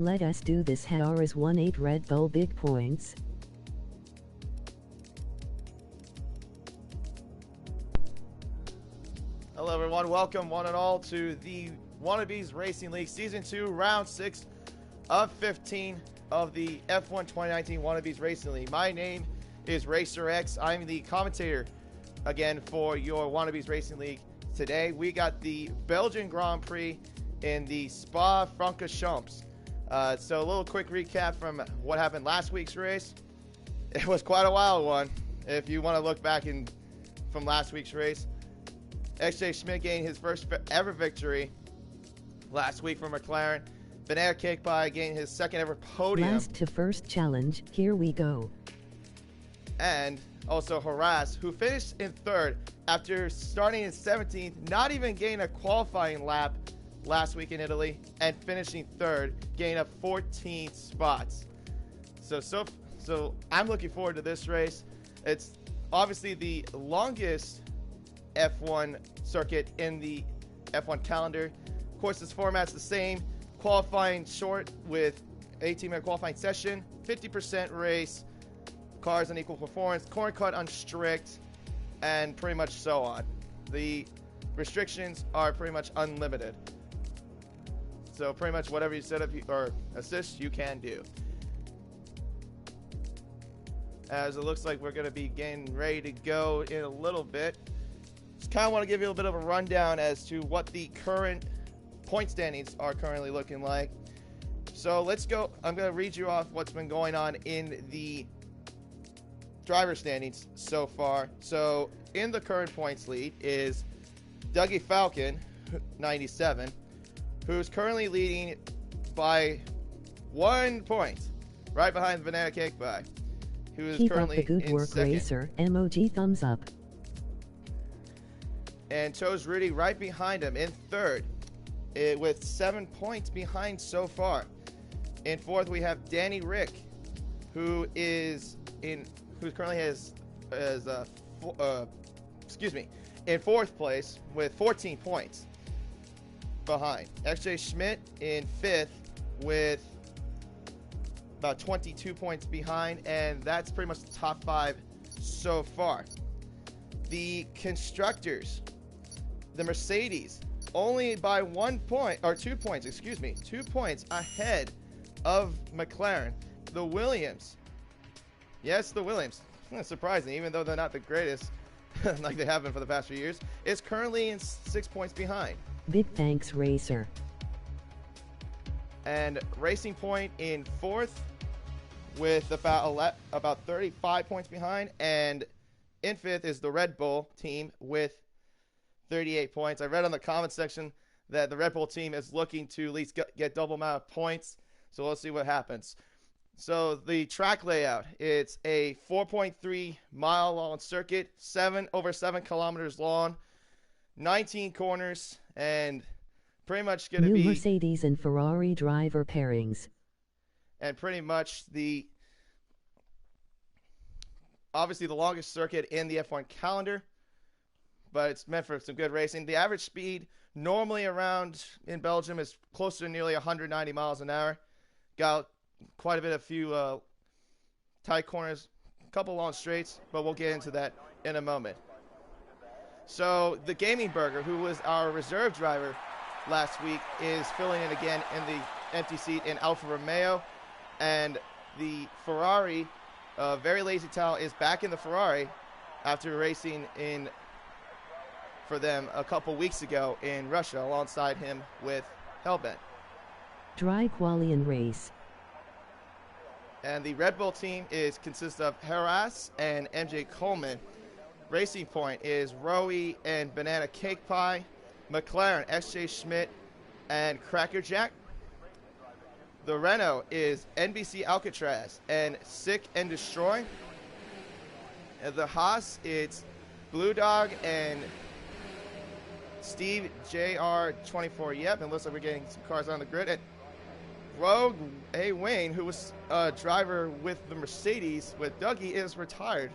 Let us do this. Harris won 8 Red Bull big points. Hello everyone, welcome one and all to the Wannabes Racing League Season 2, Round 6 of 15 of the F1 2019 Wannabes Racing League. My name is Racer X. I'm the commentator again for your Wannabes Racing League. Today we got the Belgian Grand Prix in the Spa-Francorchamps. So a little quick recap from what happened last week's race. It was quite a wild one if you want to look back from last week's race. XJ Schmidt gained his first ever victory last week for McLaren. Banana Cake Pie gained his second ever podium. Last to first challenge, here we go. And also Harass, who finished in third after starting in 17th, not even gaining a qualifying lap last week in Italy, and finishing third, gaining up 14 spots. So I'm looking forward to this race. It's obviously the longest F1 circuit in the F1 calendar. Of course, this format's the same. Qualifying short with 18-minute qualifying session, 50% race, cars on equal performance, corner cut on strict, and pretty much so on. The restrictions are pretty much unlimited. So pretty much whatever you set up or assist, you can do. As it looks like we're going to be getting ready to go in a little bit. Just kind of want to give you a bit of a rundown as to what the current point standings are currently looking like. So let's go. I'm going to read you off what's been going on in the driver standings so far. So in the current points lead is Dougie Falcon, 97, who's currently leading by 1 point, right behind Banana Cake Pie, who is currently Keep up the good work, second. Racer. Emoji thumbs up. And Chose Rudy right behind him in third, with 7 points behind so far. In fourth, we have Danny Rick, who currently in fourth place with 14 points behind. XJ Schmidt in fifth with about 22 points behind, and that's pretty much the top 5 so far. The constructors, the Mercedes, only by 1 point, or 2 points, 2 points ahead of McLaren. The Williams, yes, the Williams, surprising, even though they're not the greatest like they have been for the past few years, is currently in 6 points behind. Big thanks, Racer. And Racing Point in fourth with about 35 points behind, and in fifth is the Red Bull team with 38 points. I read on the comment section that the Red Bull team is looking to at least get double amount of points, so we'll see what happens. So the track layout, it's a 4.3 mile long circuit, over 7 kilometers long, 19 corners, and pretty much going to be new Mercedes and Ferrari driver pairings. And pretty much obviously the longest circuit in the F1 calendar, but it's meant for some good racing. The average speed normally around in Belgium is closer to nearly 190 miles an hour. Got quite a bit of few tight corners, a couple long straights, but we'll get into that in a moment. So the Gaming Burger, who was our reserve driver last week, is filling in again in the empty seat in Alfa Romeo, and the Ferrari, Very Lazy Tal, is back in the Ferrari after racing for them a couple weeks ago in Russia alongside him with Hellbent. Dry quali and race. And the Red Bull team consists of Harass and MJ Coleman. Racing Point is Rowie and Banana Cake Pie. McLaren, SJ Schmidt and Cracker Jack. The Renault is NBC Alcatraz and Sick and Destroy. And the Haas, it's Blue Dog and Steve JR24. Yep, and looks like we're getting some cars on the grid. And Rogue A. Wayne, who was a driver with the Mercedes with Dougie, is retired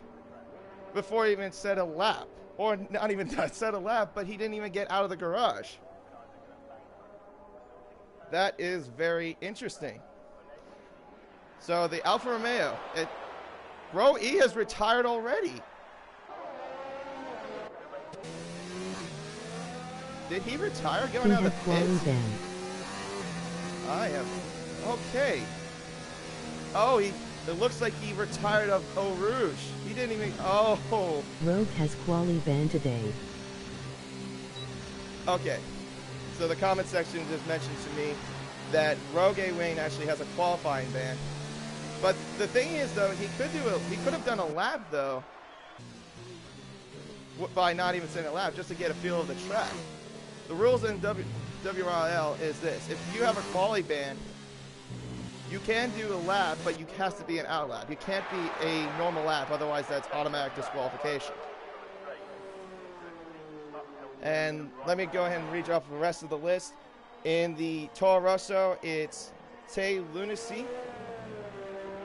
before he even set a lap. Or not even set a lap, but he didn't even get out of the garage. That is very interesting. So the Alfa Romeo, Row E has retired already. Did he retire going out of the pits? I have. Okay. Oh, it looks like he retired of Eau Rouge. He didn't even. Oh. Rogue has quali ban today. Okay. So the comment section just mentioned to me that Rogue Wayne actually has a qualifying ban. But the thing is, though, he could have done a lap though, by not even saying a lap, just to get a feel of the track. The rules in WRL is this: if you have a quali ban, you can do a lap, but you has to be an out lap. You can't be a normal lap, otherwise that's automatic disqualification. And let me go ahead and read off the rest of the list. In the Toro Rosso, it's Tay Lunacy,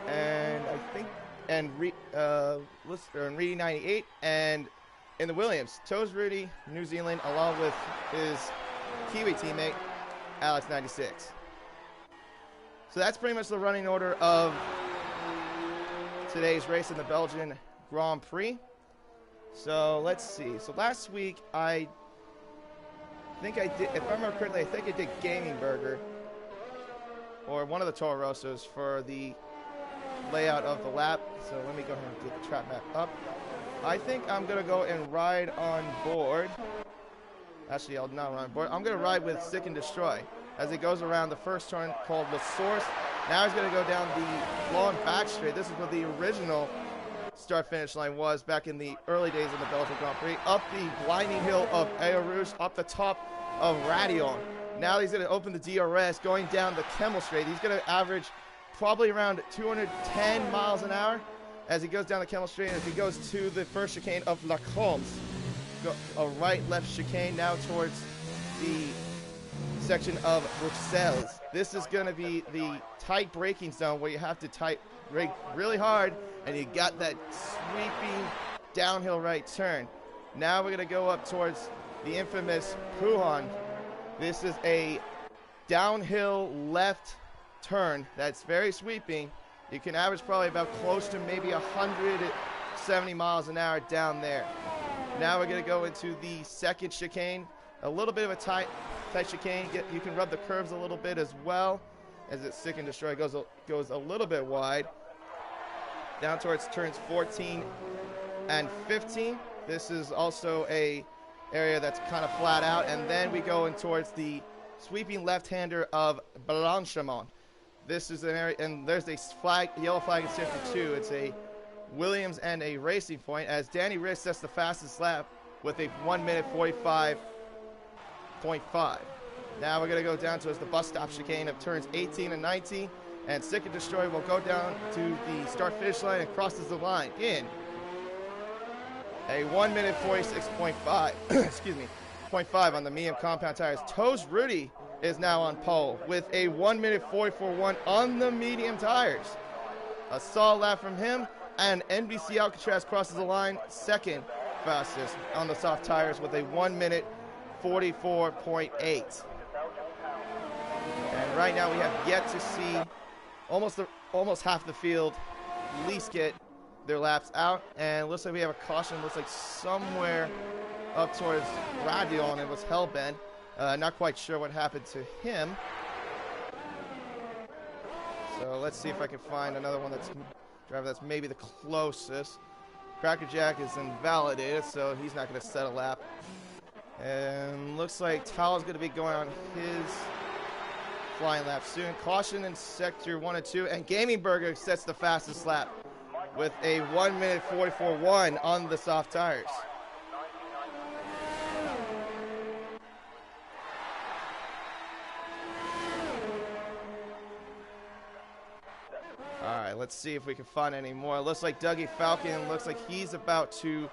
and I think, and Reedy 98, and in the Williams, Toes Rudy, New Zealand, along with his Kiwi teammate, Alex 96. So that's pretty much the running order of today's race in the Belgian Grand Prix. So let's see. So last week, I think I did, if I remember correctly, I think I did Gaming Burger, or one of the Toro Rossos, for the layout of the lap. So let me go ahead and get the track map up. I think I'm going to go and ride on board. Actually, I'll not ride on board. I'm going to ride with Stick and Destroy as he goes around the first turn called La Source. Now he's going to go down the long back straight. This is where the original start-finish line was back in the early days of the Belgian Grand Prix. Up the blinding hill of Eau Rouge, up the top of Radion. Now he's going to open the DRS, going down the Kemmel Straight. He's going to average probably around 210 miles an hour as he goes down the Kemmel Straight, and as he goes to the first chicane of La Combes. A right-left chicane now towards the section of Bruxelles. This is going to be the tight braking zone where you have to brake really hard, and you got that sweeping downhill right turn. Now we're going to go up towards the infamous Puhan. This is a downhill left turn that's very sweeping. You can average probably about close to maybe 170 miles an hour down there. Now we're going to go into the second chicane. A little bit of a tight chicane. You can rub the curves a little bit as well, as it Stick and Destroy goes a little bit wide. Down towards turns 14 and 15. This is also a area that's kind of flat out. And then we go in towards the sweeping left-hander of Blanchemont. This is an area, and there's a yellow flag in safety 2. It's a Williams and a Racing Point, as Danny Riss sets the fastest lap with a 1 minute 45.5. Now we're going to go down towards the bus stop chicane of turns 18 and 19, and Stick and Destroy will go down to the start-finish line and crosses the line in a 1 minute 46.5. Excuse me, 0.5 on the medium compound tires. Toes Rudy is now on pole with a 1 minute 44.1 on the medium tires. A solid lap from him, and NBC Alcatraz crosses the line second fastest on the soft tires with a 1 minute 44.8. And right now we have yet to see almost half the field at least get their laps out, and it looks like we have a caution. Looks like somewhere up towards Radion, it was Hellbent. Not quite sure what happened to him. So let's see if I can find another one that's maybe the closest. Crackerjack is invalidated, so he's not going to set a lap. And looks like Tal's going to be going on his flying lap soon. Caution in sector 1 and 2, and Gaming Burger sets the fastest lap with a 1 minute 44.1 on the soft tires. Alright, let's see if we can find any more. It looks like Dougie Falcon looks like he's about to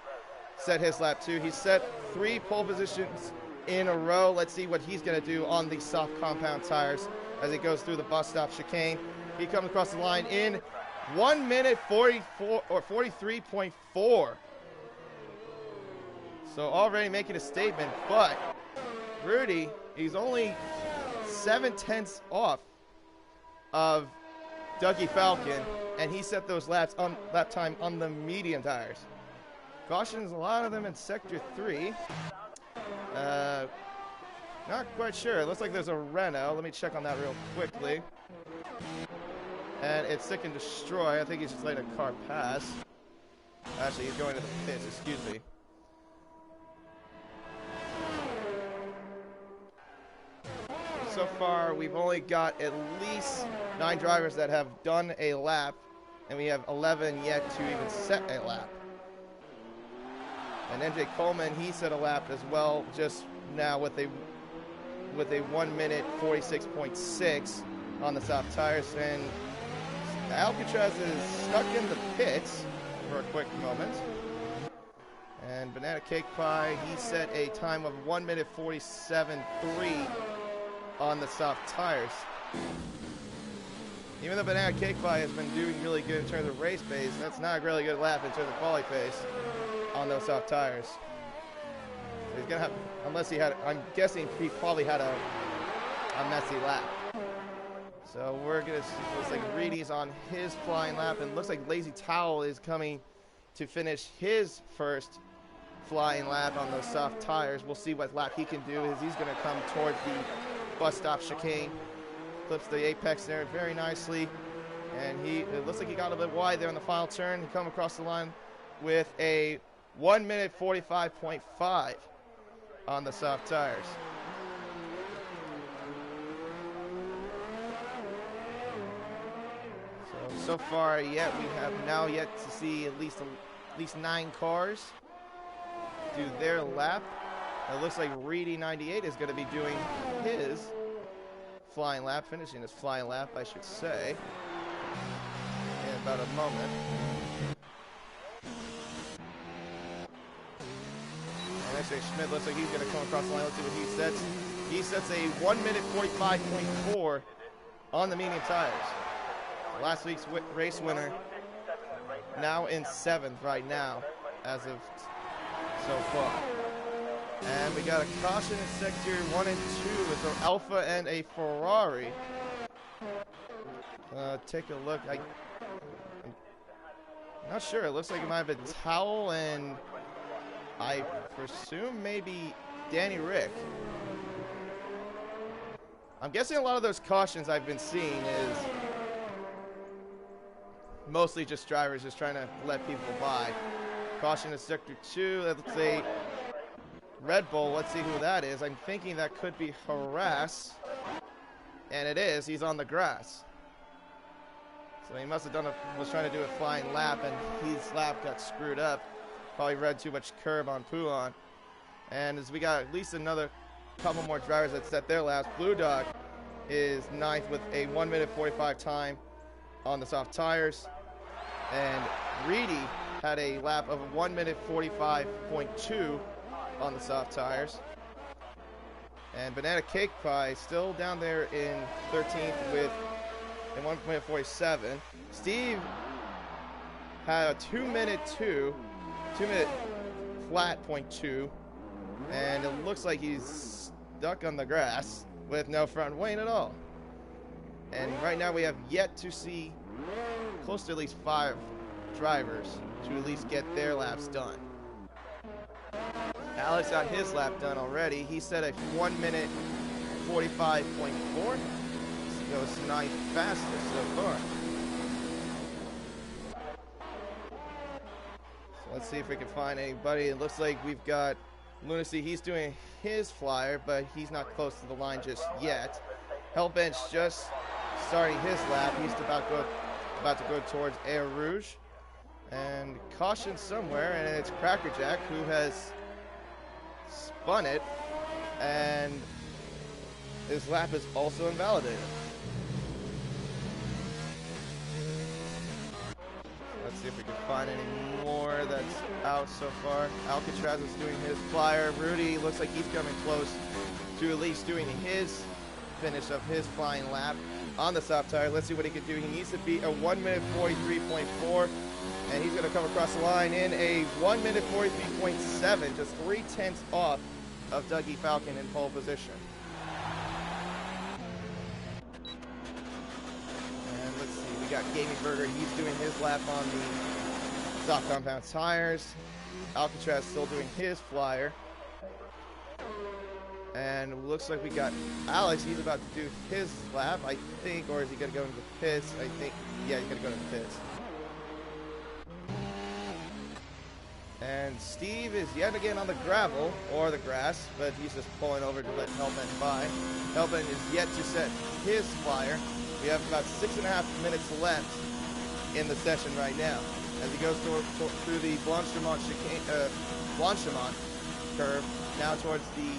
set his lap too. He set 3 pole positions in a row. Let's see what he's going to do on the soft compound tires as he goes through the bus stop chicane. He comes across the line in 1 minute 44 or 43.4. So already making a statement, but Rudy, he's only 7/10 off of Dougie Falcon, and he set those lap time on the medium tires. Cautions, a lot of them in Sector 3. Not quite sure. It looks like there's a Renault. Let me check on that real quickly. And it's Sick and Destroy. I think he's just letting a car pass. Actually, he's going to the pits. Excuse me. So far, we've only got at least 9 drivers that have done a lap, and we have 11 yet to even set a lap. And NJ Coleman, he set a lap as well just now with a 1 minute 46.6 on the soft tires. And Alcatraz is stuck in the pits for a quick moment. And Banana Cake Pie, he set a time of 1 minute 47.3 on the soft tires. Even though Banana Cake Pie has been doing really good in terms of race pace, that's not a really good lap in terms of quali pace on those soft tires. So he's gonna have, unless he had, I'm guessing he probably had a messy lap. So we're gonna see, looks like Reedy's on his flying lap, and looks like Lazy Towel is coming to finish his first flying lap on those soft tires. We'll see what lap he can do, as he's gonna come towards the bus stop chicane. Clips the apex there very nicely, and it looks like he got a bit wide there on the final turn. He come across the line with a 1 minute 45.5 on the soft tires. So far yet we have now yet to see at least 9 cars do their lap. It looks like Reedy 98 is going to be doing his flying lap, finishing his flying lap, I should say, in about a moment. And actually Schmidt looks like he's going to come across the line. Let's see what he sets. He sets a 1 minute 45.4 on the medium tires. Last week's race winner, now in 7th right now, as of so far. And we got a caution in sector 1 and 2 with an Alpha and a Ferrari. Take a look. I'm not sure. It looks like it might have been Towel and I presume maybe Danny Rick. I'm guessing a lot of those cautions I've been seeing is mostly just drivers just trying to let people by. Caution in sector 2. Let's say Red Bull. Let's see who that is. I'm thinking that could be Harass. And it is. He's on the grass. So he must have was trying to do a flying lap, and his lap got screwed up. Probably read too much curb on Pouon. And as we got at least another couple more drivers that set their laps. Blue Dog is 9th with a 1 minute 45 time on the soft tires. And Reedy had a lap of 1 minute 45.2 on the soft tires. And Banana Cake Pie still down there in 13th with a 1 minute 47. Steve had a 2 minute flat .2, and it looks like he's stuck on the grass with no front wing at all. And right now we have yet to see close to at least 5 drivers to at least get their laps done. Alex got his lap done already. He set a 1 minute 45.4. He goes 9th fastest so far. So let's see if we can find anybody. It looks like we've got Lunacy. He's doing his flyer, but he's not close to the line just yet. Hellbench just starting his lap. He's about to go towards Air Rouge. And caution somewhere, and it's Crackerjack who has spun it, and his lap is also invalidated. Let's see if we can find any more that's out so far. Alcatraz is doing his flyer. Rudy looks like he's coming close to at least doing his finish of his flying lap on the soft tire. Let's see what he can do. He needs to beat a 1 minute 43.4, and he's going to come across the line in a 1 minute 43.7, just 0.3 off of Dougie Falcon in pole position. And let's see, we we got Gaming Burger. He's doing his lap on the soft compound tires. Alcatraz still doing his flyer. And it looks like we got Alex. He's about to do his lap, I think, or is he going to go into the pits? I think, yeah, he's going to go into the pits. And Steve is yet again on the gravel, or the grass, but he's just pulling over to let Hellbent by. Hellbent is yet to set his flyer. We have about 6.5 minutes left in the session right now, as he goes through the Blanchimont curve, now towards the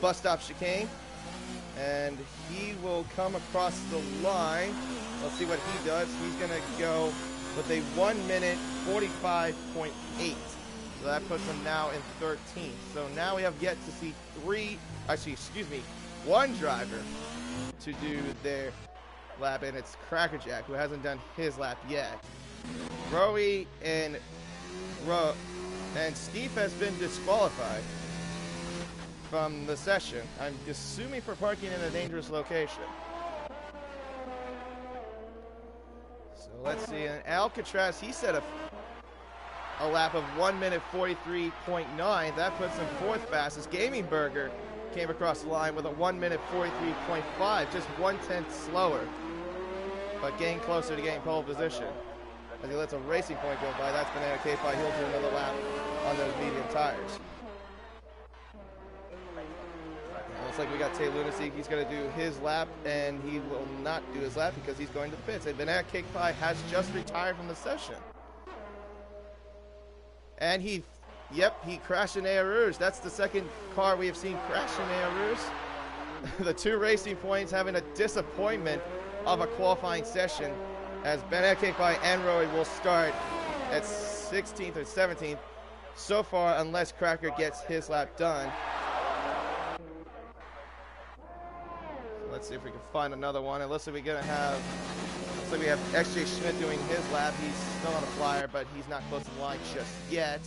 bus stop chicane, and he will come across the line. Let's see what he does. He's going to go with a 1 minute 45.8. So that puts him now in 13th. So now we have yet to see one driver to do their lap, and it's Crackerjack, who hasn't done his lap yet. Rowie and Steve has been disqualified from the session. I'm assuming for parking in a dangerous location. So let's see. And Alcatraz, he set a lap of 1 minute 43.9. That puts him fourth fastest. Gaming Burger came across the line with a 1 minute 43.5, just 1/10 slower, but getting closer to getting pole position. As he lets a racing point go by, that's Banana K-Pie. He'll do another lap on those medium tires. Looks like we got Tay Lunacy. He's going to do his lap, and he will not do his lap because he's going to the pits. And Banana K-Pie has just retired from the session. And he crashed in Air Rouge. That's the second car we have seen crash in Air Rouge. The two racing points having a disappointment of a qualifying session, as Banana K-Pie and Roy will start at 16th or 17th so far, unless Cracker gets his lap done. So let's see if we can find another one. It looks like we have XJ Schmidt doing his lap. He's still on a flyer, but he's not close to the line just yet.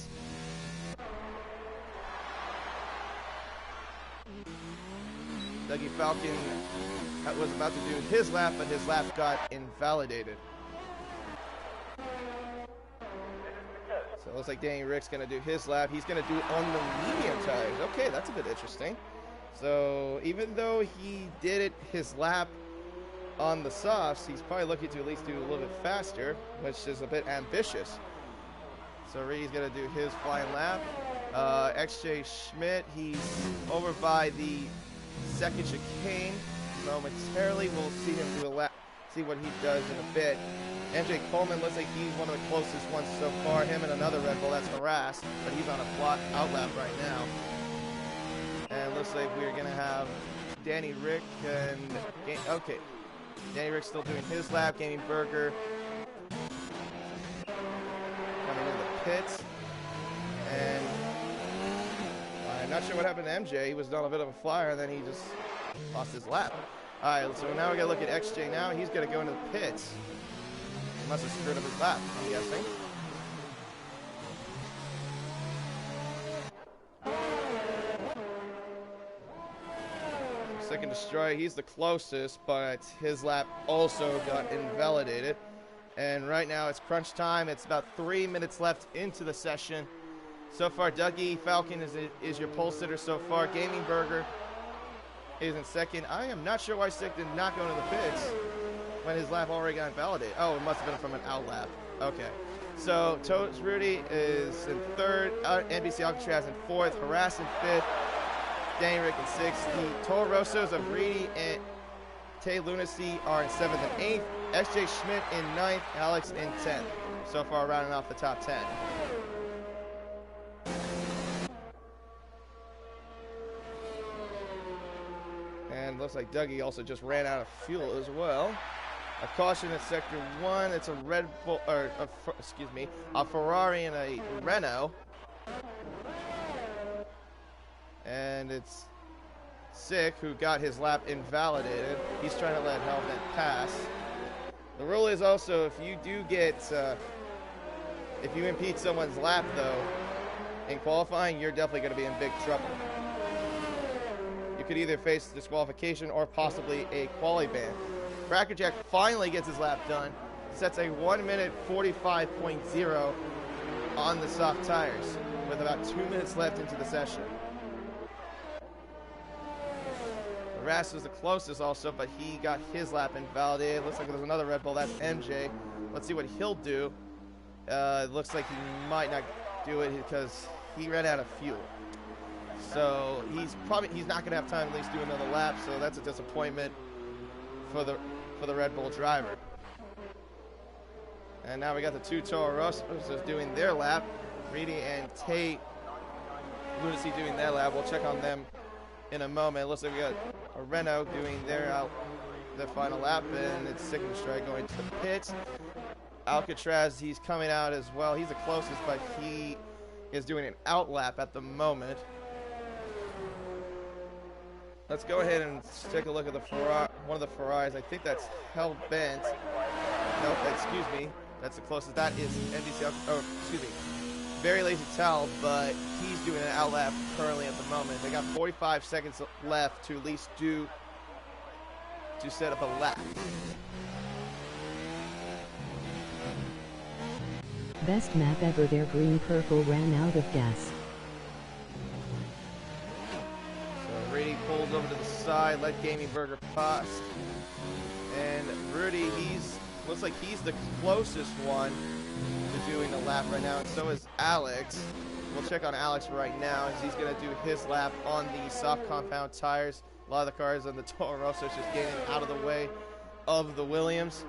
Dougie Falcon was about to do his lap, but his lap got invalidated. So it looks like Danny Rick's going to do his lap. He's going to do on the medium tires. Okay, that's a bit interesting. So even though he did his lap on the softs, he's probably looking to at least do a little bit faster, which is a bit ambitious. So Reed's going to do his flying lap. XJ Schmidt, he's over by the second chicane. Momentarily, we'll see him do a lap, see what he does in a bit. MJ Coleman looks like he's one of the closest ones so far. Him and another Red Bull, that's Harass, but he's on a flat out lap right now. And looks like we're going to have Danny Rick and... Okay. Danny Rick's still doing his lap. Gaming Burger coming in the pits. And I'm not sure what happened to MJ. He was on a bit of a flyer, and then he just lost his lap. All right, so now we got to look at XJ now. He's going to go into the pits. He must have screwed up his lap, I'm guessing. Second destroy, he's the closest, but his lap also got invalidated. And right now it's crunch time. It's about 3 minutes left into the session. So far, Dougie Falcon is your pole sitter so far. Gaming Burger is in second. I am not sure why Stick did not go into the pits when his lap already got invalidated. Oh, it must have been from an out lap. Okay. So Toes Rudy is in third. NBC Alcatraz in fourth. Harass in fifth. Danny Rick in sixth. The Torosos of Reedy and Tay Lunacy are in seventh and eighth. XJ Schmidt in ninth. Alex in 10th. So far, rounding off the top 10. And looks like Dougie also just ran out of fuel as well. A caution in sector 1. It's a Red Bull, or a Ferrari and a Renault. And it's Sick, who got his lap invalidated. He's trying to let Hellbent pass. The rule is also, if you do get, if you impede someone's lap, though, in qualifying, you're definitely going to be in big trouble. You could either face disqualification or possibly a quali ban. Crackerjack finally gets his lap done. Sets a 1 minute 45.0 on the soft tires with about 2 minutes left into the session. Harass was the closest also, but he got his lap invalidated. Looks like there's another Red Bull. That's MJ. Let's see what he'll do. It looks like he might not do it because he ran out of fuel. So he's not going to have time to at least do another lap. So that's a disappointment for the Red Bull driver. And now we got the two Toro Rossos doing their lap. Reedy and Tate Lunacy doing their lap. We'll check on them in a moment. It looks like we got a Renault doing their final lap, and it's Signal Strike going to the pits. Alcatraz, he's coming out as well. He's the closest, but he is doing an out lap at the moment. Let's go ahead and take a look at the one of the Ferraris. I think that's Hell Bent. No, excuse me. That's the closest. That is NDC. Oh, excuse me. Very Lazy Towel, but he's doing an out lap currently at the moment. They got 45 seconds left to at least set up a lap. Best map ever. Their green purple ran out of gas. So Rudy pulls over to the side, let Gaming Burger pass. And Rudy, looks like he's the closest one to doing a lap right now, and so is Alex. We'll check on Alex right now as he's going to do his lap on the soft compound tires. A lot of the cars on the Toro Rosso just getting out of the way of the Williams,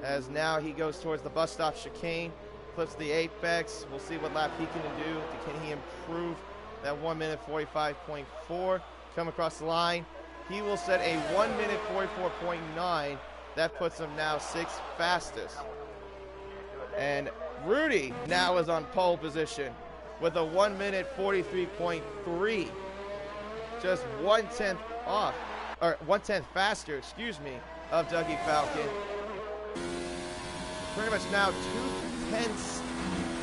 as now he goes towards the bus stop chicane, flips the apex. We'll see what lap he can do. Can he improve that 1 minute 45.4? Come across the line. He will set a 1 minute 44.9. That puts him now 6th fastest. And Rudy now is on pole position with a 1 minute 43.3. Just 1/10 off, or 1/10 faster, excuse me, of Dougie Falcon. Pretty much now 2/10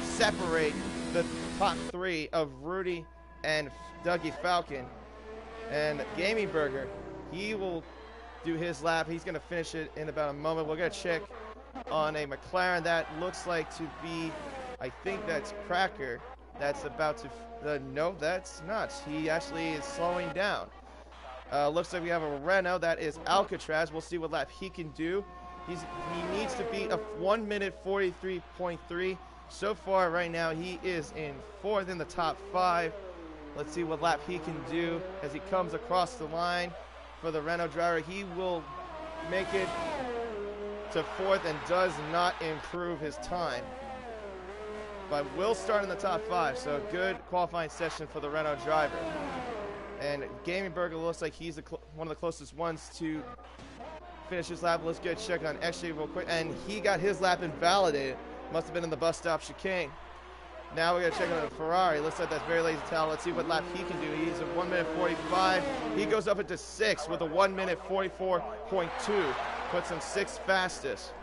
separate the top three of Rudy and Dougie Falcon. And Gaming Burger, he will do his lap. He's going to finish it in about a moment. We're going to check on a McLaren that looks like to be, I think that's Cracker. That's about to, no, that's not. He actually is slowing down. Looks like we have a Renault. That is Alcatraz. We'll see what lap he can do. He needs to beat a 1 minute 43.3. So far right now he is in 4th in the top 5. Let's see what lap he can do as he comes across the line for the Renault driver. He will make it to 4th and does not improve his time, but will start in the top 5. So good qualifying session for the Renault driver. And Gaming Burger looks like he's one of the closest ones to finish his lap. Let's get a check on XJ real quick. And he got his lap invalidated. Must have been in the bus stop chicane. Now we're going to check on the Ferrari. Looks like that's Very Lazy Towel. Let's see what lap he can do. He's at 1 minute 45. He goes up into 6th with a 1 minute 44.2. Puts him 6th fastest.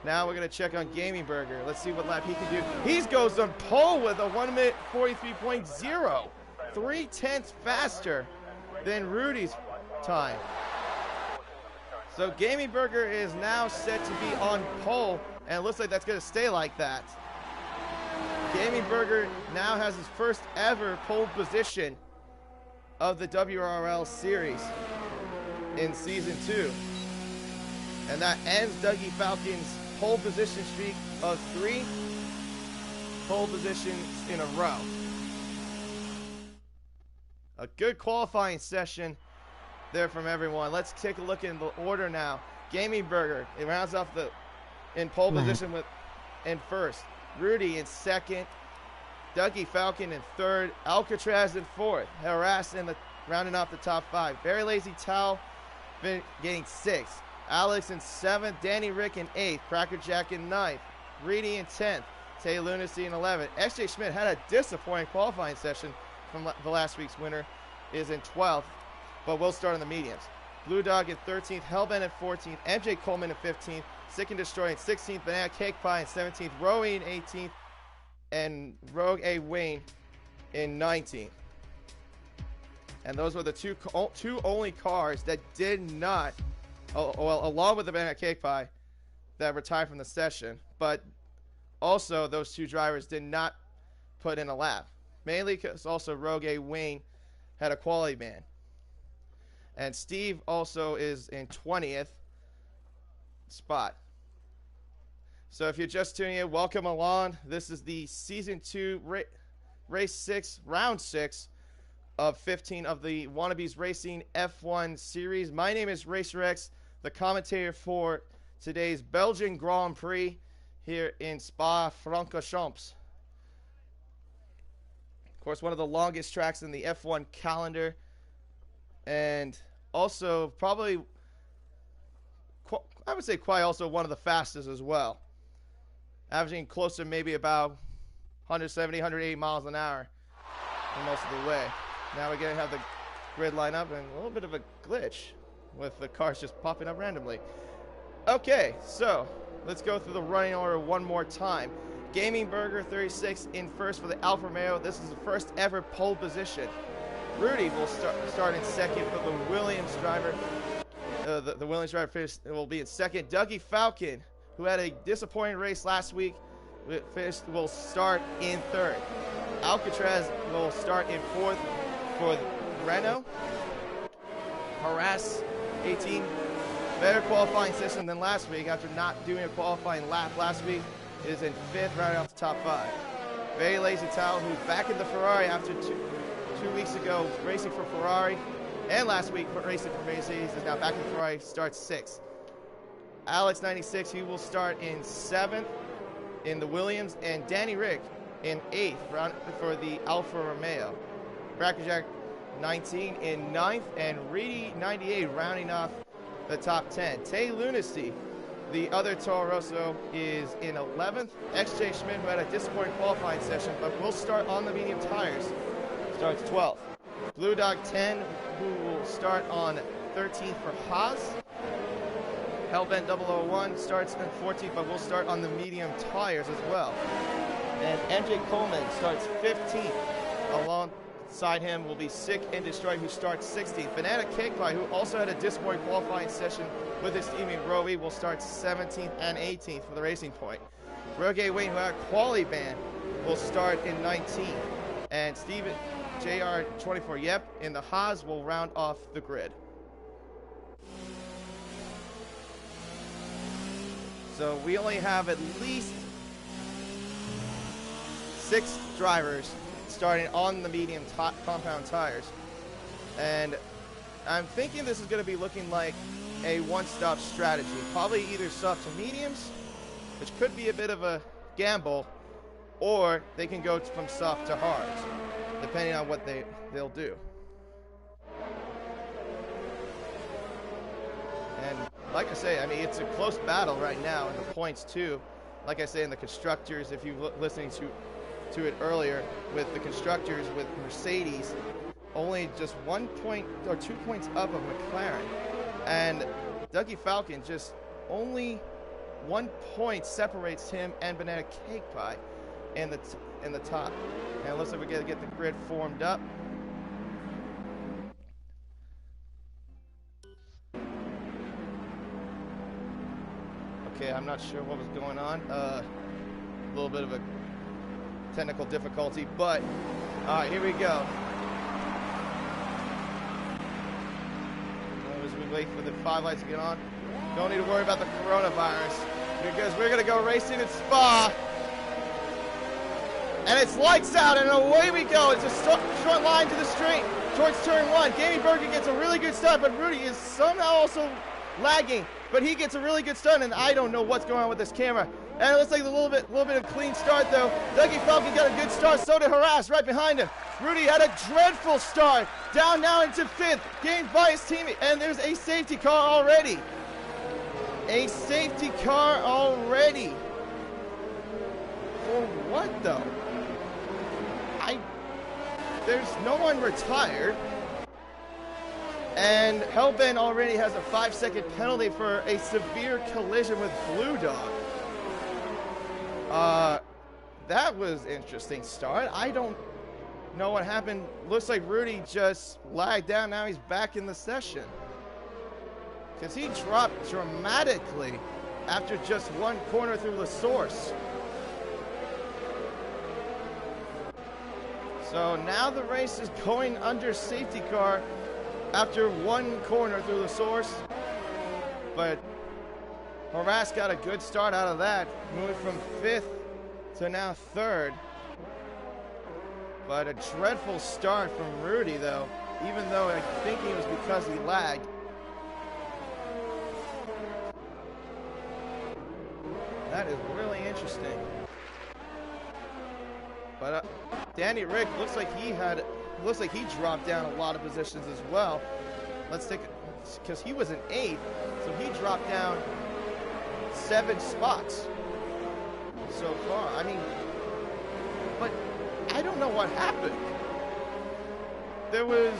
Now we're going to check on Gaming Burger. Let's see what lap he can do. He goes on pole with a 1 minute 43.0. 3/10 faster than Rudy's time. So Gaming Burger is now set to be on pole, and it looks like that's going to stay like that. Gaming Burger now has his first ever pole position of the WRL series in Season 2. And that ends Dougie Falcon's pole position streak of 3 pole positions in a row. A good qualifying session there from everyone. Let's take a look in the order now. Gaming Burger, it rounds off in pole position in 1st. Rudy in 2nd. Dougie Falcon in 3rd. Alcatraz in 4th. Harass rounding off the top 5. Very Lazy Towel getting 6th. Alex in 7th. Danny Rick in 8th. Crackerjack in 9th. Reedy in 10th. Tay Lunacy in 11th. XJ Schmidt had a disappointing qualifying session from the last week's winner, is in 12th, but will start on the mediums. Blue Dog in 13th. Hellbent in 14th. MJ Coleman in 15th. Sick and Destroy in 16th. Banana Cake Pie in 17th. Rowie in 18th. And Rogue A. Wayne in 19th. And those were the two only cars that did not well, along with the Banana Cake Pie that retired from the session, but also those two drivers did not put in a lap. Mainly because also Rogue Wayne had a quality ban. And Steve also is in 20th spot. So if you're just tuning in, welcome along. This is the Season 2, Race 6, Round 6 of 15 of the Wannabes Racing F1 Series. My name is Racer X, the commentator for today's Belgian Grand Prix here in Spa-Francorchamps. Of course, one of the longest tracks in the F1 calendar, and also probably, I would say quite also one of the fastest as well, averaging close to maybe about 170, 180 miles an hour for most of the way. Now we're going to have the grid line up and a little bit of a glitch with the cars just popping up randomly. Okay, so let's go through the running order one more time. Gaming Burger 36 in first for the Alfa Romeo. This is the first ever pole position. Rudy will start in second for the Williams driver. The Williams driver will be in second. Dougie Falcon, who had a disappointing race last week, will start in third. Alcatraz will start in fourth for Renault. Harass 18, better qualifying session than last week after not doing a qualifying lap last week, is in fifth, rounding off the top five. Very Lazy Towel, who's back in the Ferrari after two weeks ago racing for Ferrari, and last week racing for Mercedes, is now back in the Ferrari, starts sixth. Alex 96, he will start in seventh in the Williams, and Danny Rick in eighth for the Alfa Romeo. Crackerjack 19 in ninth, and Reedy 98 rounding off the top 10. Tay Lunacy, the other Toro Rosso, is in 11th. XJ Schmidt, who had a disappointing qualifying session, but will start on the medium tires, starts 12th. Blue Dog 10, who will start on 13th for Haas. Hellbent 001 starts in 14th, but will start on the medium tires as well. And MJ Coleman starts 15th. Alongside him will be Sick and Destroy, who starts 16th. Banana Cake Pie, who also had a disappointing qualifying session with his teammate Rowie, will start 17th and 18th for the Racing Point. Rogue Wayne, who had a quality ban, will start in 19th. And Steven JR24 Yep in the Haas will round off the grid. So we only have at least 6 drivers starting on the medium compound tires. And I'm thinking this is going to be looking like a one-stop strategy. Probably either soft to mediums, which could be a bit of a gamble, or they can go from soft to hards, depending on what they'll do. And like I say, I mean, it's a close battle right now in the points too. Like I say, in the constructors, if you're listening to it earlier, with the constructors with Mercedes, only just 1 point or 2 points up of McLaren. And Dougie Falcon, just only 1 point separates him and Banana Cake Pie in the top. And it looks like we're going to get the grid formed up. Okay, I'm not sure what was going on. A little bit of a technical difficulty, but all right, here we go. As we wait for the 5 lights to get on, don't need to worry about the coronavirus, because we're going to go racing at Spa. And it's lights out, and away we go. It's a short line to the straight towards turn 1. Gaming Burger gets a really good start, but Rudy is somehow also lagging. But he gets a really good start, and I don't know what's going on with this camera. And it looks like a little bit of clean start, though. Dougie Falcon got a good start, so did Harass right behind him. Rudy had a dreadful start, down now into 5th, gained by his teammate, and there's a safety car already. A safety car already. For what, though? There's no one retired. And Hellbent already has a 5-second penalty for a severe collision with Blue Dog. That was interesting start. I don't know what happened. Looks like Rudy just lagged down. Now he's back in the session. because he dropped dramatically after just one corner through the source. So now the race is going under safety car after one corner through the source. But Harass got a good start out of that, moving from 5th to now 3rd. But a dreadful start from Rudy, though, even though I think it was because he lagged. That is really interesting. But Danny Rick looks like he dropped down a lot of positions as well. Let's take it, because he was in 8th, so he dropped down 7 spots so far. I mean, but I don't know what happened. There was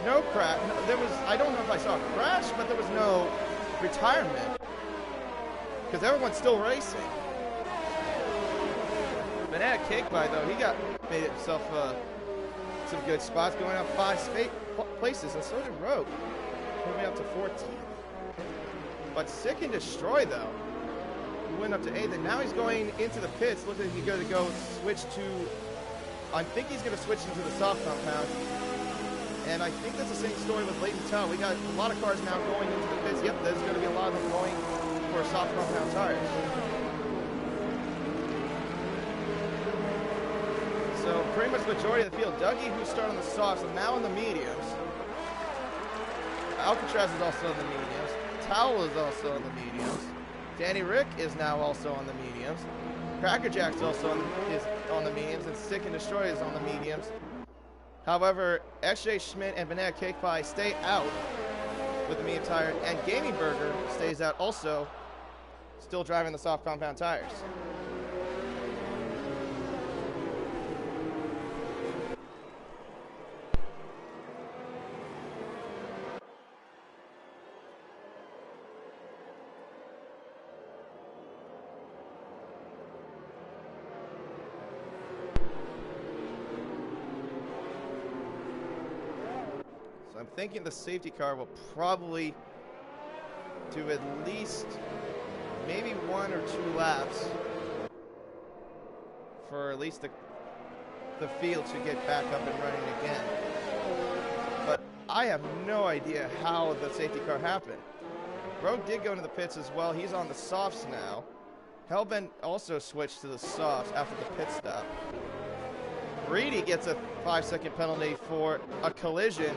no crash. I don't know if I saw a crash, but there was no retirement because everyone's still racing. Banana Cake Pie, though, he made himself some good spots, going up 5 places, and so did Rogue, moving up to 14th. But Sick and Destroy, though, he went up to 8th, and now he's going into the pits. Looks like he's going to go switch to. I think he's going to switch into the soft compound. And I think that's the same story with Leighton Town. We got a lot of cars now going into the pits. Yep, there's going to be a lot of them going for soft compound tires. So pretty much the majority of the field. Dougie, who started on the softs, is now in the mediums. Alcatraz is also in the mediums. Towel is also in the mediums. Danny Rick is now also on the mediums. Crackerjack's also is on the mediums, and Sick and Destroy is on the mediums. However, XJ Schmidt and Banana Cake Pie stay out with the medium tire, and Gaming Burger stays out also, still driving the soft compound tires. So I'm thinking the safety car will probably do at least maybe 1 or 2 laps for at least the field to get back up and running again. But I have no idea how the safety car happened. Rogue did go into the pits as well. He's on the softs now. Hellbent also switched to the softs after the pit stop. Reedy gets a 5-second penalty for a collision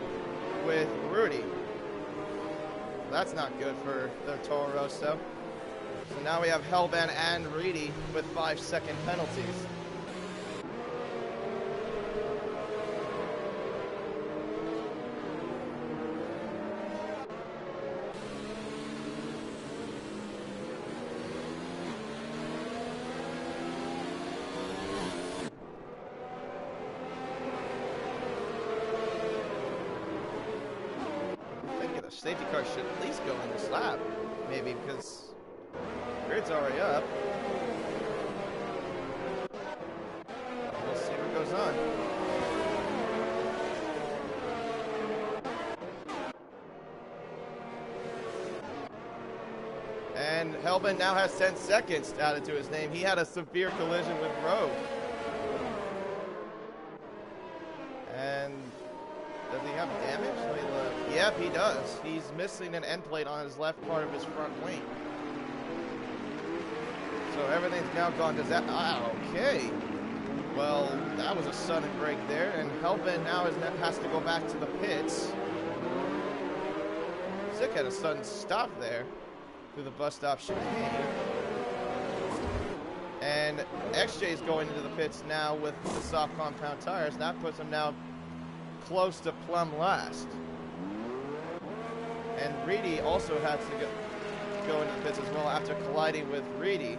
with Rudy. That's not good for the Toro Rosso. So now we have Hellbent and Reedy with 5-second penalties. Safety car should at least go in this lap, maybe, because grid's already up. We'll see what goes on. And Hellbent now has 10 seconds added to his name. He had a severe collision with Rogue. And does he have damage? Yep, he does. He's missing an end plate on his left part of his front wing. So everything's now gone. Does that? Okay. Well, that was a sudden break there, and Hellbent now has to go back to the pits. Sick had a sudden stop there through the bus stop chicane. And XJ is going into the pits now with the soft compound tires. That puts him now close to plumb last. And Reedy also had to go into the pits as well after colliding with Reedy,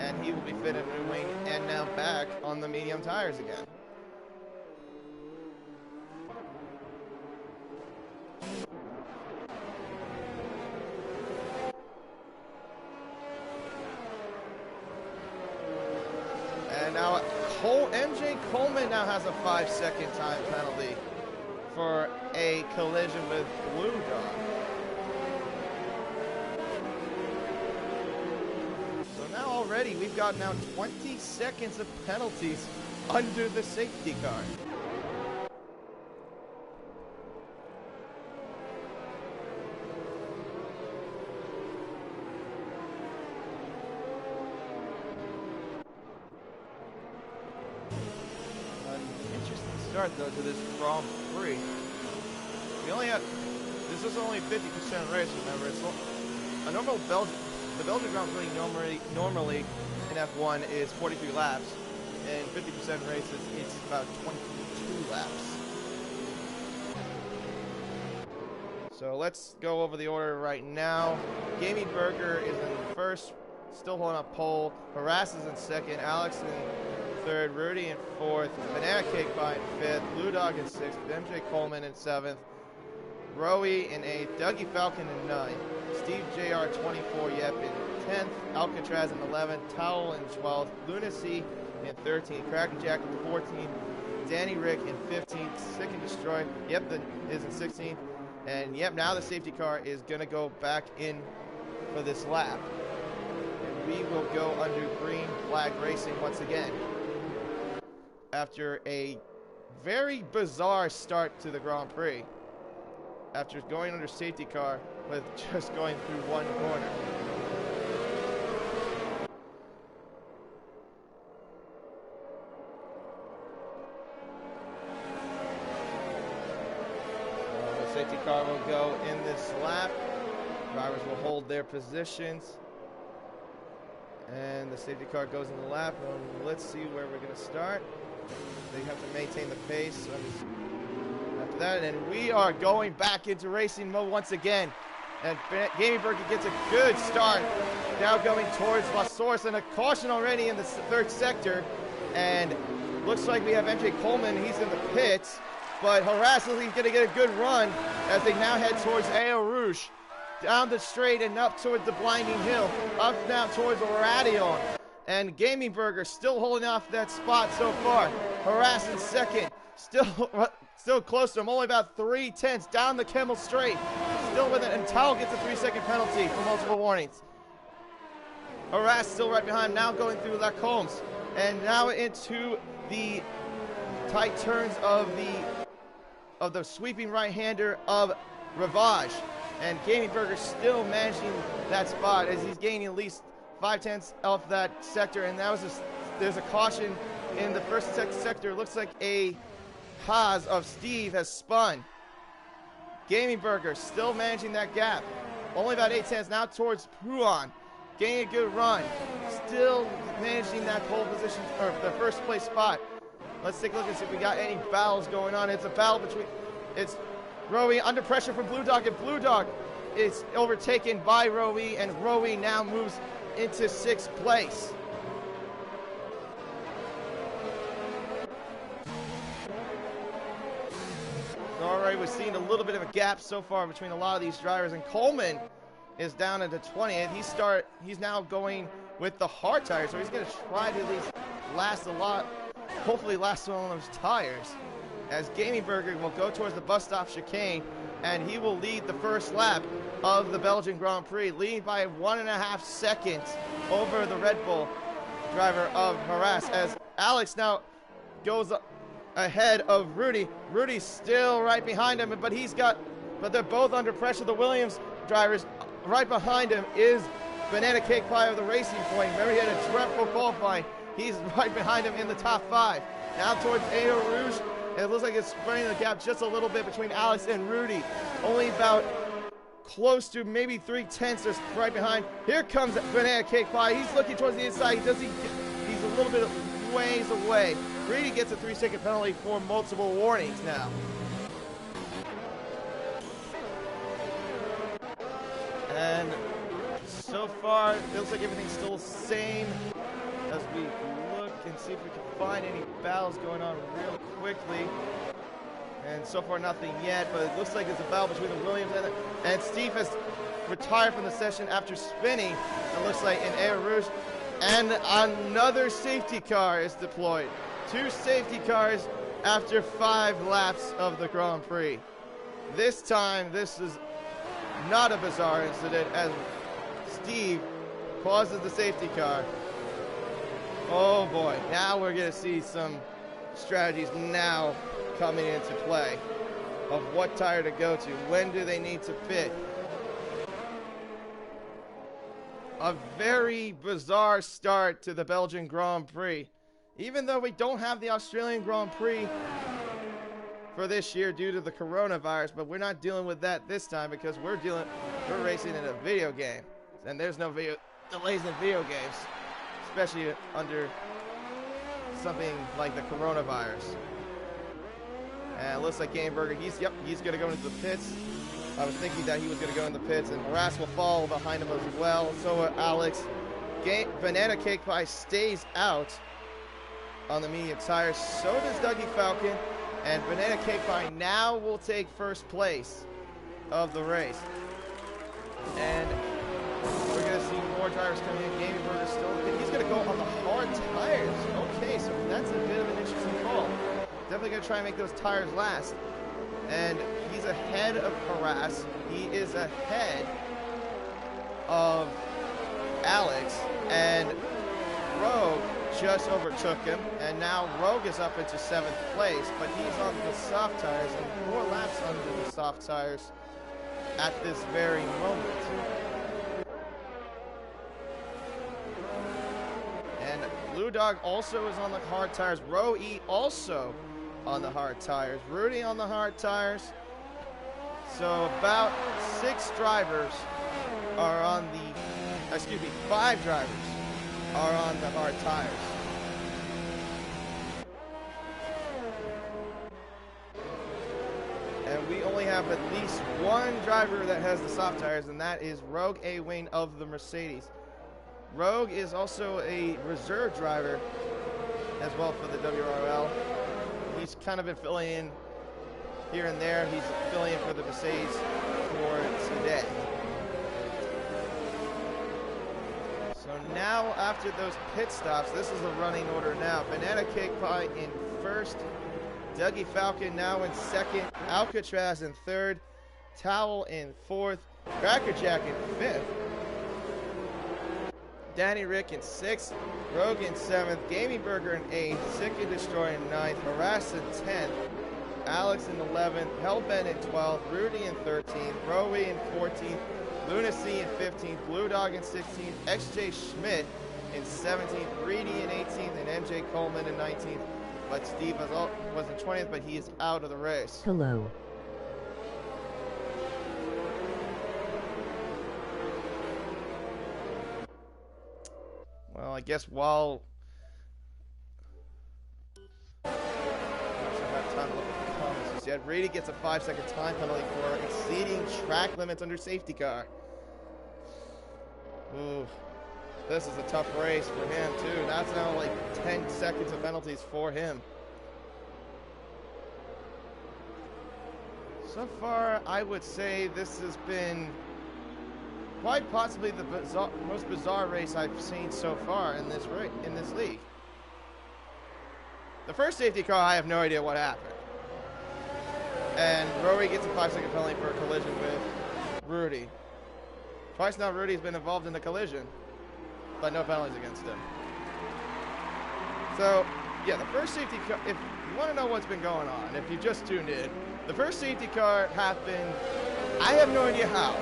and he will be fitted in new wing and now back on the medium tires again. And now MJ Coleman now has a 5-second time penalty for a collision with Blue Dog. already we've got now 20 seconds of penalties under the safety car. Start though to this Grand Prix. We only have, this is only 50% race, remember. It's a normal the Belgian Grand Prix normally in F1 is 43 laps, and 50% races it's about 22 laps. So let's go over the order right now. Gaming Burger is in first, still holding up pole. Harass is in second. Alex in third. Rudy in fourth. Banana Cake Pie in fifth. Blue Dog in sixth. MJ Coleman in seventh. Roe in eighth. Dougie Falcon in ninth. Steve JR 24 Yep in 10th. Alcatraz in 11th. Towel in 12th. Lunacy in 13th. Cracker Jack in 14th. Danny Rick in 15th. Sick and Destroy. Yep is in 16th. And yep, now the safety car is going to go back in for this lap. And we will go under green flag racing once again. After a very bizarre start to the Grand Prix. After going under safety car with just going through one corner. Safety car will go in this lap. Drivers will hold their positions. And the safety car goes in the lap. And let's see where we're going to start. They have to maintain the pace. So after that, and we are going back into racing mode once again. And Gaming Burger gets a good start. Now going towards La Source, and a caution already in the third sector. And looks like we have MJ Coleman. He's in the pits. But Harass is going to get a good run as they now head towards Eau Rouge. Down the straight and up towards the Blinding Hill. Up now towards Radion. And Gaming Burger still holding off that spot so far. Harass in second. Still close to him. Only about 3/10 down the Kemmel straight. Still with it. And Towel gets a 3-second penalty for multiple warnings. Harass still right behind. Now going through La Combs. And now into the tight turns of the sweeping right-hander of Ravage. And Gaming Burger still managing that spot as he's gaining at least 5/10 off that sector. And that was there's a caution in the first sector. It looks like a Haas of Steve has spun. Gaming Burger still managing that gap. Only about 8/10 now towards Puan. Gaining a good run. Still managing that pole position, or the first place spot. Let's take a look and see if we got any battles going on. It's a battle between, it's Roe under pressure from Blue Dog, and Blue Dog is overtaken by Roe, and Roe now moves into 6th place. All right, we're seeing a little bit of a gap so far between a lot of these drivers, and Coleman is down into 20th. He's now going with the hard tires, so he's going to try to at least last a lot. Hopefully last one of those tires, as Gaming Burger will go towards the bus stop chicane, and he will lead the first lap of the Belgian Grand Prix, leading by 1.5 seconds over the Red Bull driver of Harass, as Alex now goes ahead of Rudy. Rudy's still right behind him, but they're both under pressure. The Williams drivers right behind him is Banana Cake Pie of the Racing Point. Remember, he had a dreadful qualifying. He's right behind him in the top 5. Now towards Eau Rouge. It looks like it's spreading the gap just a little bit between Alex and Rudy. Only about close to maybe 3/10 just right behind. Here comes Banana Cake Pie. He's looking towards the inside. He's a little bit ways away. Rudy gets a 3-second penalty for multiple warnings now. And so far, it looks like everything's still the same. As we look and see if we can find any battles going on real quickly. And so far nothing yet, but it looks like it's a battle between the Williams and Steve has retired from the session after spinning, it looks like, in Eau Rouge. And another safety car is deployed. 2 safety cars after 5 laps of the Grand Prix. This time, this is not a bizarre incident as Steve pauses the safety car Oh boy, now we're going to see some strategies now coming into play of what tire to go to. When do they need to pit? A very bizarre start to the Belgian Grand Prix. Even though we don't have the Australian Grand Prix for this year due to the coronavirus, but we're not dealing with that this time because we're racing in a video game. And there's no delays in video games, especially under something like the coronavirus. And it looks like Gameberger, he's going to go into the pits. I was thinking that he was going to go in the pits, and Horace will follow behind him as well. So will Alex. Banana Cake Pie stays out on the medium tires. So does Dougie Falcon. And Banana Cake Pie now will take first place of the race. And we're going to see more tires coming in. Gameberger still, he's going to go on the hard tires. Okay, so that's a bit of an interesting call. Definitely going to try and make those tires last. And he's ahead of Horace. He is ahead of Alex. And Rogue just overtook him. And now Rogue is up into 7th place. But he's on the soft tires and 4 laps under the soft tires at this very moment. And Blue Dog also is on the hard tires. Roe E also on the hard tires. Rudy on the hard tires. So about 6 drivers are on the, 5 drivers are on the hard tires. And we only have at least 1 driver that has the soft tires, and that is Rogue A. Wayne of the Mercedes. Rogue is also a reserve driver as well for the WRL. He's kind of been filling in here and there. He's filling in for the Mercedes for today. So now after those pit stops, this is the running order now. Banana Cake Pie in first. Dougie Falcon now in 2nd. Alcatraz in 3rd. Towel in 4th. Cracker Jack in 5th. Danny Rick in 6th, Rogue in 7th, Gaming Burger in 8th, Sick and Destroy in 9th, Harass in 10th, Alex in 11th, Hellbent in 12th, Rudy in 13th, Roe in 14th, Lunacy in 15th, Blue Dog in 16th, XJ Schmidt in 17th, Reedy in 18th, and MJ Coleman in 19th. But Steve was in 20th, but he is out of the race. Hello. Well, I guess while I don't have time to look at the comments just yet. Reedy gets a 5-second time penalty for exceeding track limits under safety car. Ooh, this is a tough race for him too. That's now like 10 seconds of penalties for him. So far, I would say this has been quite possibly the most bizarre race I've seen so far in this league. The first safety car, I have no idea what happened. And Rory gets a 5-second penalty for a collision with Rudy. Twice now Rudy's been involved in the collision, but no penalties against him. So, yeah, the first safety car, if you want to know what's been going on, if you just tuned in, the first safety car happened, I have no idea how.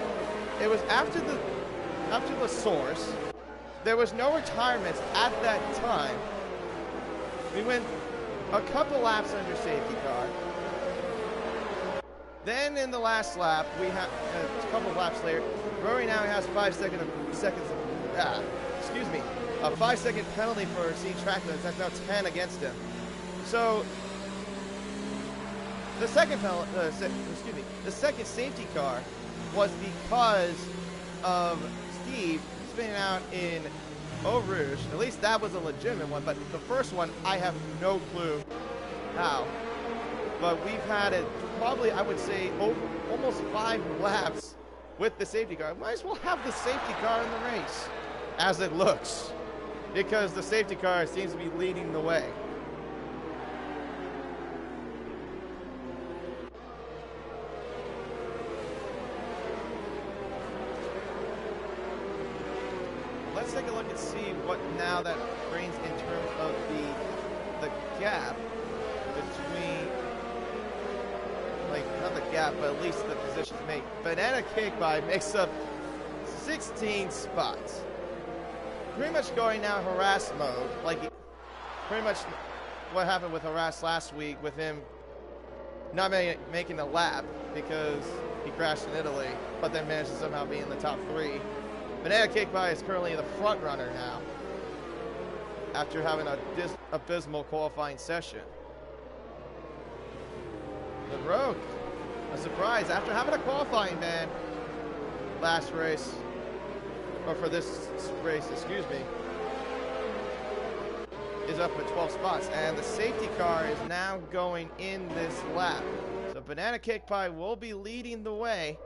It was after the source. There was no retirements at that time. We went a couple laps under safety car. Then in the last lap, we had a couple laps later. Rory now has 5 seconds. A 5-second penalty for exceeding track limits. That's now 10 against him. So the second the second safety car was because of Steve spinning out in Eau Rouge. At least that was a legitimate one, but the first one, I have no clue how. But we've had it probably, I would say, almost 5 laps with the safety car. Might as well have the safety car in the race, as it looks, because the safety car seems to be leading the way. Let's let's take a look and see what now that brings in terms of the gap between, like, not the gap, but at least the positions made. Banana Cake Pie makes up 16 spots. Pretty much going now harass mode, like pretty much what happened with Harass last week with him not making a lap because he crashed in Italy, but then managed to somehow be in the top 3. Banana Cake Pie is currently the front runner now after having a abysmal qualifying session. But Rogue, a surprise after having a qualifying ban last race, or for this race, excuse me, is up at 12 spots, and the safety car is now going in this lap. So Banana Cake Pie will be leading the way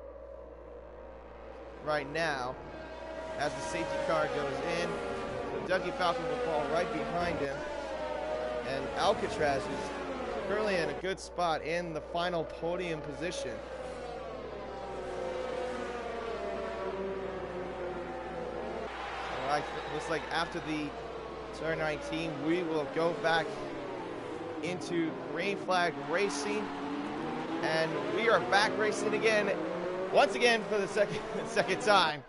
right now as the safety car goes in. So Dougie Falcon will fall right behind him, and Alcatraz is currently in a good spot in the final podium position. All right, looks like after the turn 19, we will go back into green flag racing, and we are back racing again, once again for the second time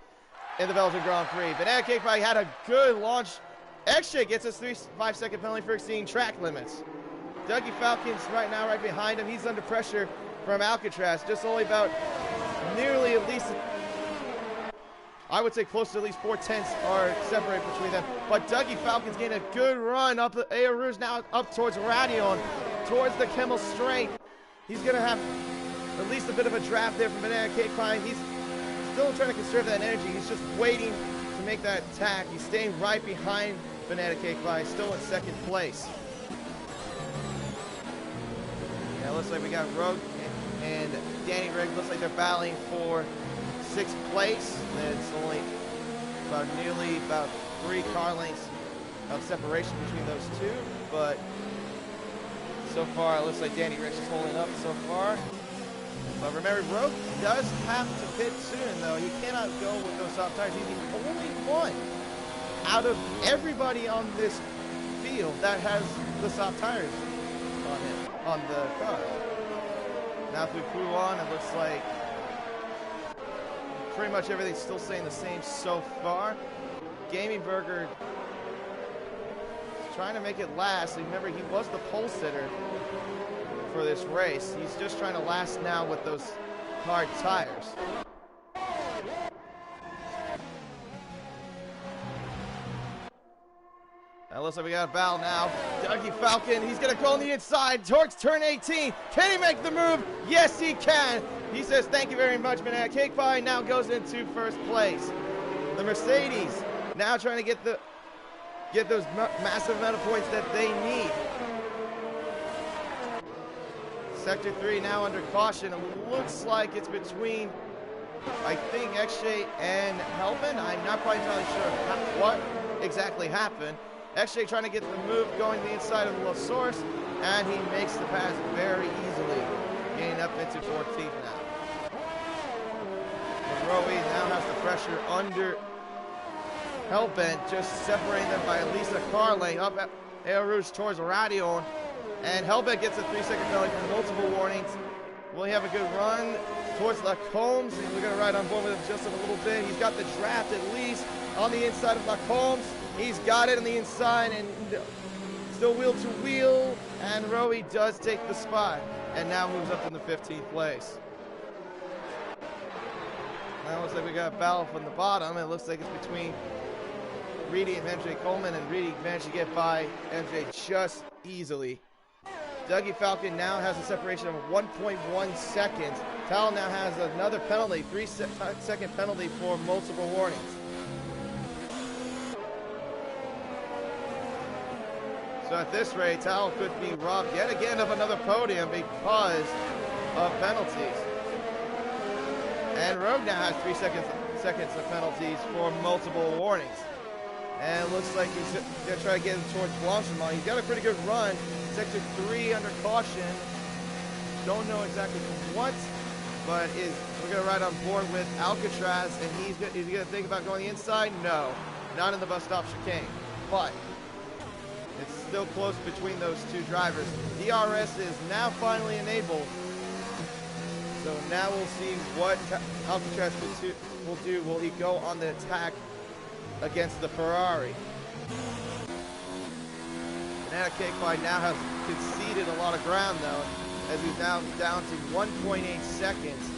in the Belgian Grand Prix. Banana Cake Pie had a good launch. XJ gets us 5-second penalty for exceeding track limits. Dougie Falcon's right now right behind him. He's under pressure from Alcatraz. Just only about nearly at least, I would say close to at least 4/10 are separated between them. But Dougie Falcon's getting a good run up the Air Rouge, now up towards Radion, towards the Kimmel Straight. He's going to have at least a bit of a draft there from Banana Cake Pie. He's still trying to conserve that energy. He's just waiting to make that attack. He's staying right behind Banana Cake Pie, still in second place. Yeah, looks like we got Rogue and Danny Rigg. Looks like they're battling for 6th place. And it's only nearly about 3 car lengths of separation between those two. But so far, it looks like Danny Rigg is holding up so far. But remember, Rogue does have to pit soon, though. He cannot go with those soft tires. He's the only one out of everybody on this field that has the soft tires on him, on the car. Now if we move on, it looks like pretty much everything's still staying the same so far. Gaming Burger is trying to make it last. Remember, he was the pole sitter for this race. He's just trying to last now with those hard tires. Now looks like we got a battle now. Dougie Falcon, he's gonna go on the inside towards turn 18. Can he make the move? Yes, he can. He says, thank you very much, Banana Cake Pie. Now goes into 1st place. The Mercedes now trying to get those massive amount of points that they need. Sector 3 now under caution. It looks like it's between, I think, XJ and Helpin. I'm not quite entirely sure what exactly happened. XJ trying to get the move going to the inside of the La Source, and he makes the pass very easily, getting up into 14th now. Rowe now has the pressure under Hellbent, just separating them by at least a car length up at Air Rouge towards Radion. And Hellbent gets a 3-second penalty for multiple warnings. Will he have a good run towards La Combs? We're going to ride on board with him just a little bit. He's got the draft at least on the inside of La Combs. He's got it on the inside and still wheel to wheel. And Rowe does take the spot and now moves up in the 15th place. Now it looks like we got a battle from the bottom. It looks like it's between Reedy and MJ Coleman, and Reedy managed to get by MJ just easily. Dougie Falcon now has a separation of 1.1 seconds. Tal now has another penalty, 3-second penalty for multiple warnings. So at this rate, Tal could be robbed yet again of another podium because of penalties. And Rogue now has 3 seconds of penalties for multiple warnings. And it looks like he's going to try to get him towards Blanchimont. He's got a pretty good run. Sector 3 under caution. Don't know exactly what, but we're going to ride on board with Alcatraz, and he's going to think about going the inside? No. not in the bus stop chicane, but it's still close between those two drivers. DRS is now finally enabled. So now we'll see what Alcatraz will do. Will he go on the attack against the Ferrari? Banana Cake Pie now has conceded a lot of ground though, as he's now down to 1.8 seconds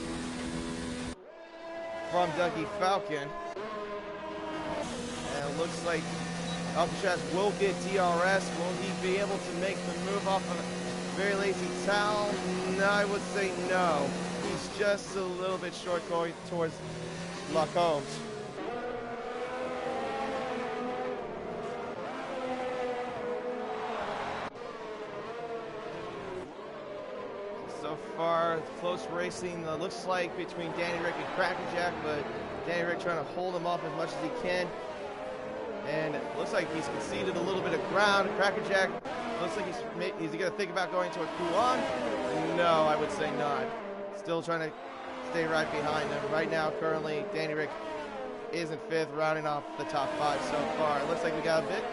from Dougie Falcon. And it looks like Alcatraz will get DRS. Will he be able to make the move off of Very Lazy Town? No, I would say no. He's just a little bit short going towards Wannabes. So far, close racing looks like between Danny Rick and Crackerjack, but Danny Rick trying to hold him off as much as he can. And it looks like he's conceded a little bit of ground. Crackerjack looks like is he going to think about going to a Kuan? No, I would say not. Still trying to stay right behind them. Right now, currently, Danny Rick is in 5th, rounding off the top 5 so far. It looks like we got a bit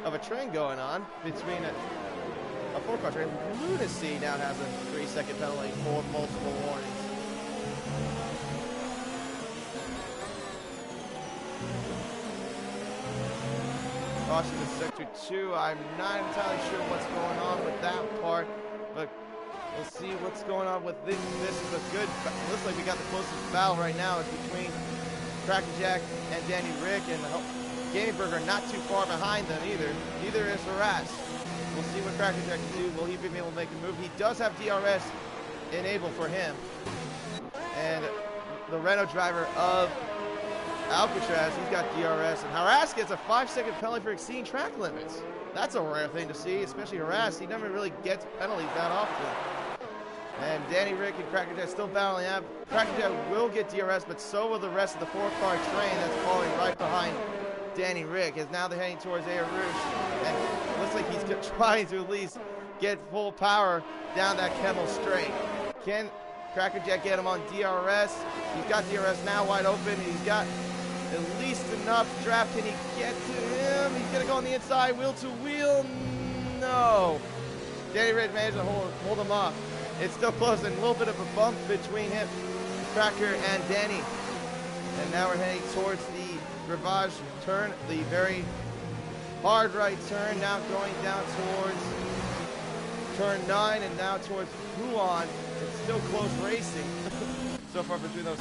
of a train going on between a 4-car train. Lunacy now has a 3-second penalty for multiple warnings. Caution in Sector 2. I'm not entirely sure what's going on with that part, but we'll see what's going on with this. This is a good, looks like we got the closest battle right now. It's between Crackerjack and Danny Rick, and Gaming Burger not too far behind them either. Neither is Harass. We'll see what Crackerjack can do. Will he be able to make a move? He does have DRS enabled for him. And the Renault driver of Alcatraz, he's got DRS, and Harass gets a 5-second penalty for exceeding track limits. That's a rare thing to see, especially Harass. He never really gets penalties that often. And Danny Rick and Crackerjack still battling out. Crackerjack will get DRS, but so will the rest of the 4-car train that's following right behind Danny Rick, as now they're heading towards Air Rouge. And it looks like he's trying to at least get full power down that Kemmel straight. Can Crackerjack get him on DRS? He's got DRS now wide open. He's got at least enough draft. Can he get to him? He's going to go on the inside, wheel to wheel. No. Danny Rick managed to hold him off. It's still close, and a little bit of a bump between him, Cracker, and Danny. And now we're heading towards the Rivage turn, the very hard right turn, now going down towards turn 9 and now towards Huan. It's still close racing so far between those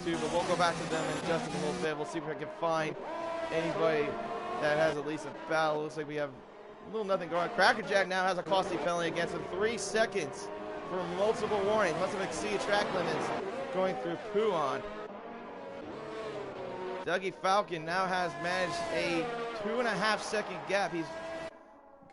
two, but we'll go back to them in just a little bit. We'll see if we can find anybody that has at least a battle. Looks like we have a little nothing going on. Crackerjack now has a costly penalty against him, 3 seconds for multiple warnings. Must have exceeded track limits going through Huan. Dougie Falcon now has managed a 2.5-second gap. He's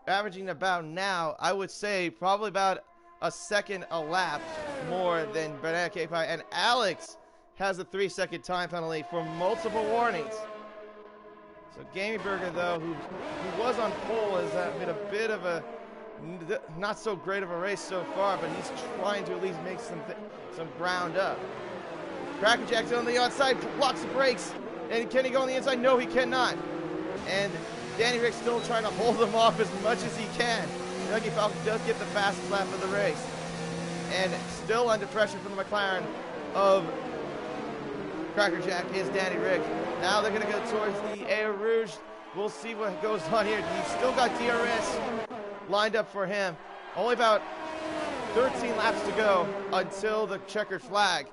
averaging about now, I would say, probably about a second a lap more than Banana Cake Pie. And Alex has a 3-second time penalty for multiple warnings. So Gaming Burger, though, who was on pole, has been a bit of a not so great of a race so far, but he's trying to at least make some ground up. Crackerjack's on the outside, blocks the brakes. And can he go on the inside? No, he cannot. And Danny Rick's still trying to hold him off as much as he can. Dougie Falcon does get the fastest lap of the race. And still under pressure from the McLaren of Crackerjack is Danny Rick. Now they're going to go towards the Air Rouge. We'll see what goes on here. He's still got DRS lined up for him. Only about 13 laps to go until the checkered flag.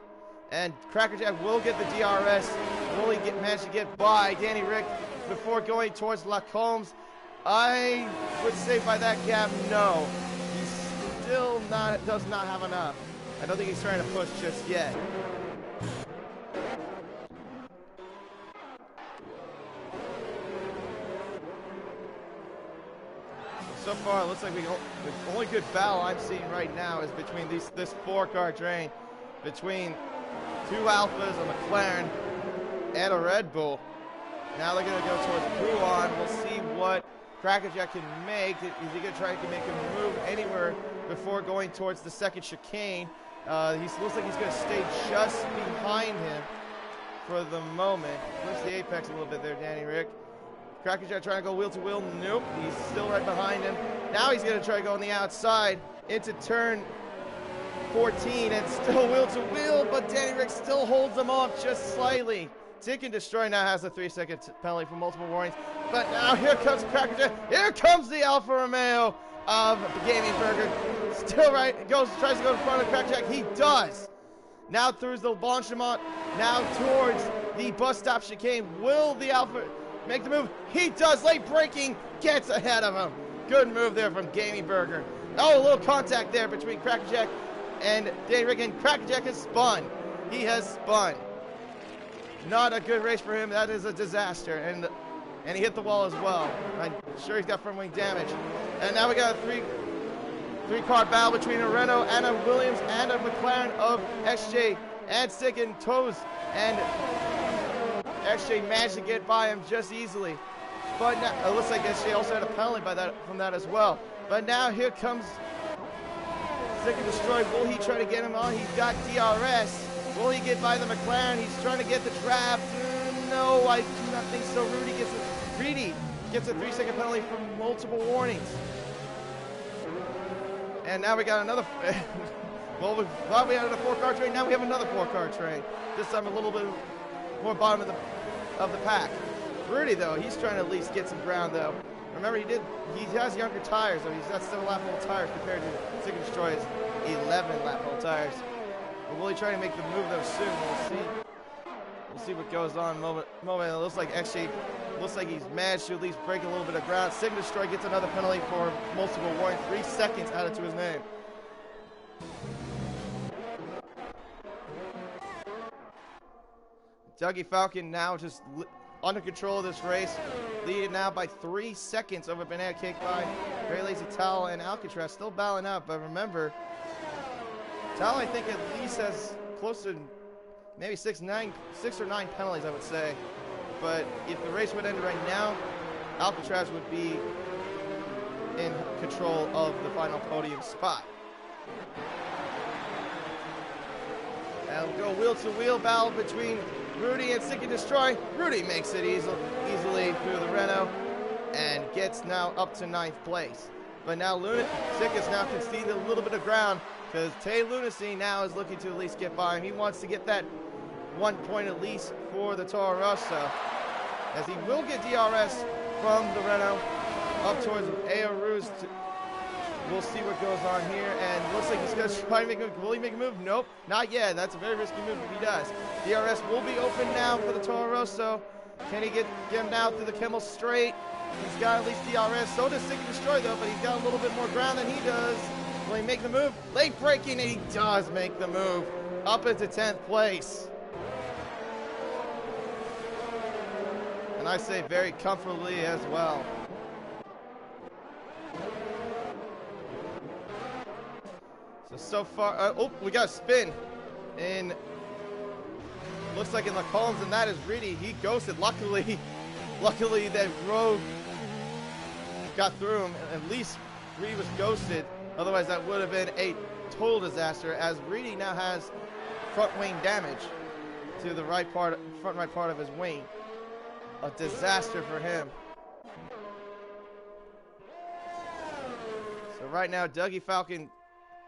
And Crackerjack will get the DRS. Will he manage to get by Danny Rick before going towards La Combs? I would say by that gap, no. He still does not have enough. I don't think he's trying to push just yet. So far, it looks like the only good battle I'm seeing right now is between this 4-car train, between 2 Alphas, a McLaren, and a Red Bull. Now they're going to go towards Huan. We'll see what Crackerjack can make. Is he going to try to make a move anywhere before going towards the second chicane? He looks like he's going to stay just behind him for the moment. Push the apex a little bit there, Danny Rick. Crackerjack trying to go wheel to wheel. Nope, he's still right behind him. Now he's going to try to go on the outside into turn 14 and still wheel to wheel, but Danny Rick still holds him off just slightly. Tick and Destroy now has a 3-second penalty for multiple warnings, but now here comes Crackerjack. Here comes the Alfa Romeo of Gaming Burger. Still right, tries to go in front of Crackerjack. He does. Now through the Blanchimont, now towards the bus stop chicane. Will the Alfa make the move? He does. Late braking, gets ahead of him. Good move there from Gaming Burger. Oh, a little contact there between Crackerjack and Danny Rick, and Crackerjack has spun. He has spun. Not a good race for him. That is a disaster. And he hit the wall as well. I'm sure he's got front wing damage. And now we got a three-car battle between a Renault and a Williams and a McLaren of XJ and Stick and Toes. And XJ managed to get by him just easily. But now, it looks like SJ also had a penalty from that as well. But now here comes Stick and Destroy. Will he try to get him on? He's got DRS. Will he get by the McLaren? He's trying to get the draft. No, I do not think so. Rudy gets a 3-second penalty for multiple warnings. And now we got another. Well, we thought we had a 4-car train. Now we have another 4-car train. This time a little bit more bottom of the pack. Rudy, though, he's trying to at least get some ground, though. Remember, he has younger tires, though. He's got 7-lap-old tires compared to Stick and Destroy's 11-lap-old tires. But will he try to make the move, though, soon? We'll see. We'll see what goes on. Moment. It looks like XJ looks like he's managed to at least break a little bit of ground. Stick and Destroy gets another penalty for multiple warning. 3 seconds added to his name. Dougie Falcon now just under control of this race, leading now by 3 seconds over Banana Cake Pie. Very Lazy Towel and Alcatraz still battling out, but remember, Towel I think at least has close to maybe 6 or 9 penalties, I would say. But if the race would end right now, Alcatraz would be in control of the final podium spot. And we'll go wheel-to-wheel battle between Rudy and Stick and Destroy. Rudy makes it easily through the Renault and gets now up to 9th place. But now Stick has now conceded a little bit of ground because Tay Lunacy now is looking to at least get by him. He wants to get that 1 point at least for the Toro Rosso, as he will get DRS from the Renault up towards AO Rouge. We'll see what goes on here, and looks like he's going to try to make a move. Will he make a move? Nope, not yet. That's a very risky move if he does. DRS will be open now for the Toro Rosso. Can he get him now through the Kimmel Straight? He's got at least DRS. So does Stick and Destroy, though, but he's got a little bit more ground than he does. Will he make the move? Late braking, and he does make the move up into 10th place. And I say very comfortably as well. So far, oh, we got a spin in, looks like in the columns, and that is Reedy. He ghosted. Luckily that Rogue got through him. At least Reedy was ghosted. Otherwise, that would have been a total disaster, as Reedy now has front wing damage to the front right part of his wing. A disaster for him. So right now, Dougie Falcon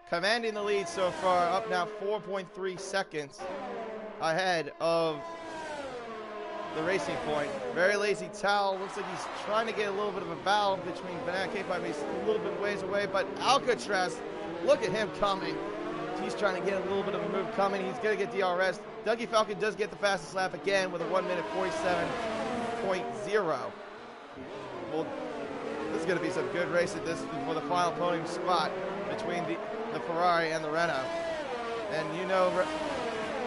commanding the lead so far, up now 4.3 seconds ahead of the Racing Point. Very Lazy Towel looks like he's trying to get a little bit of a battle between Banana Cake Pie. He's a little bit ways away, but Alcatraz, look at him coming. He's trying to get a little bit of a move coming. He's going to get DRS. Dougie Falcon does get the fastest lap again with a 1:47.0. Well, this is going to be some good race at this for the final podium spot between the Ferrari and the Renault. And you know,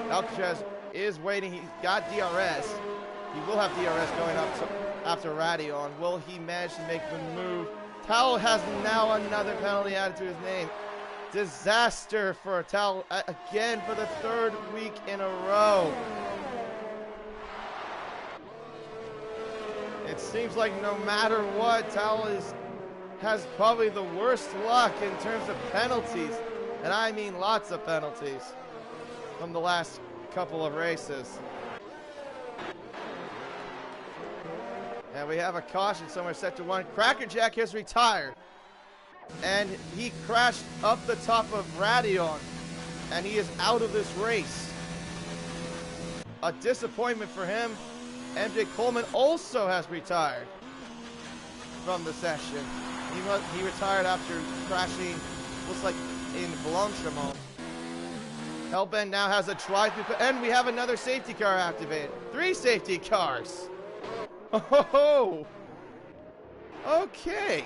Alcatraz is waiting. He's got DRS. He will have DRS going up after Radion. Will he manage to make the move? Towel has now another penalty added to his name. Disaster for Towel again for the 3rd week in a row. It seems like no matter what, Towel has probably the worst luck in terms of penalties, and I mean lots of penalties from the last couple of races. And we have a caution somewhere set to 1. Crackerjack has retired. And he crashed up the top of Radion. And he is out of this race. A disappointment for him. MJ Coleman also has retired from the session. He retired after crashing, looks like in Blanchimont. Hellbent now has a drive-through, and we have another safety car activated. 3 safety cars. Oh, okay.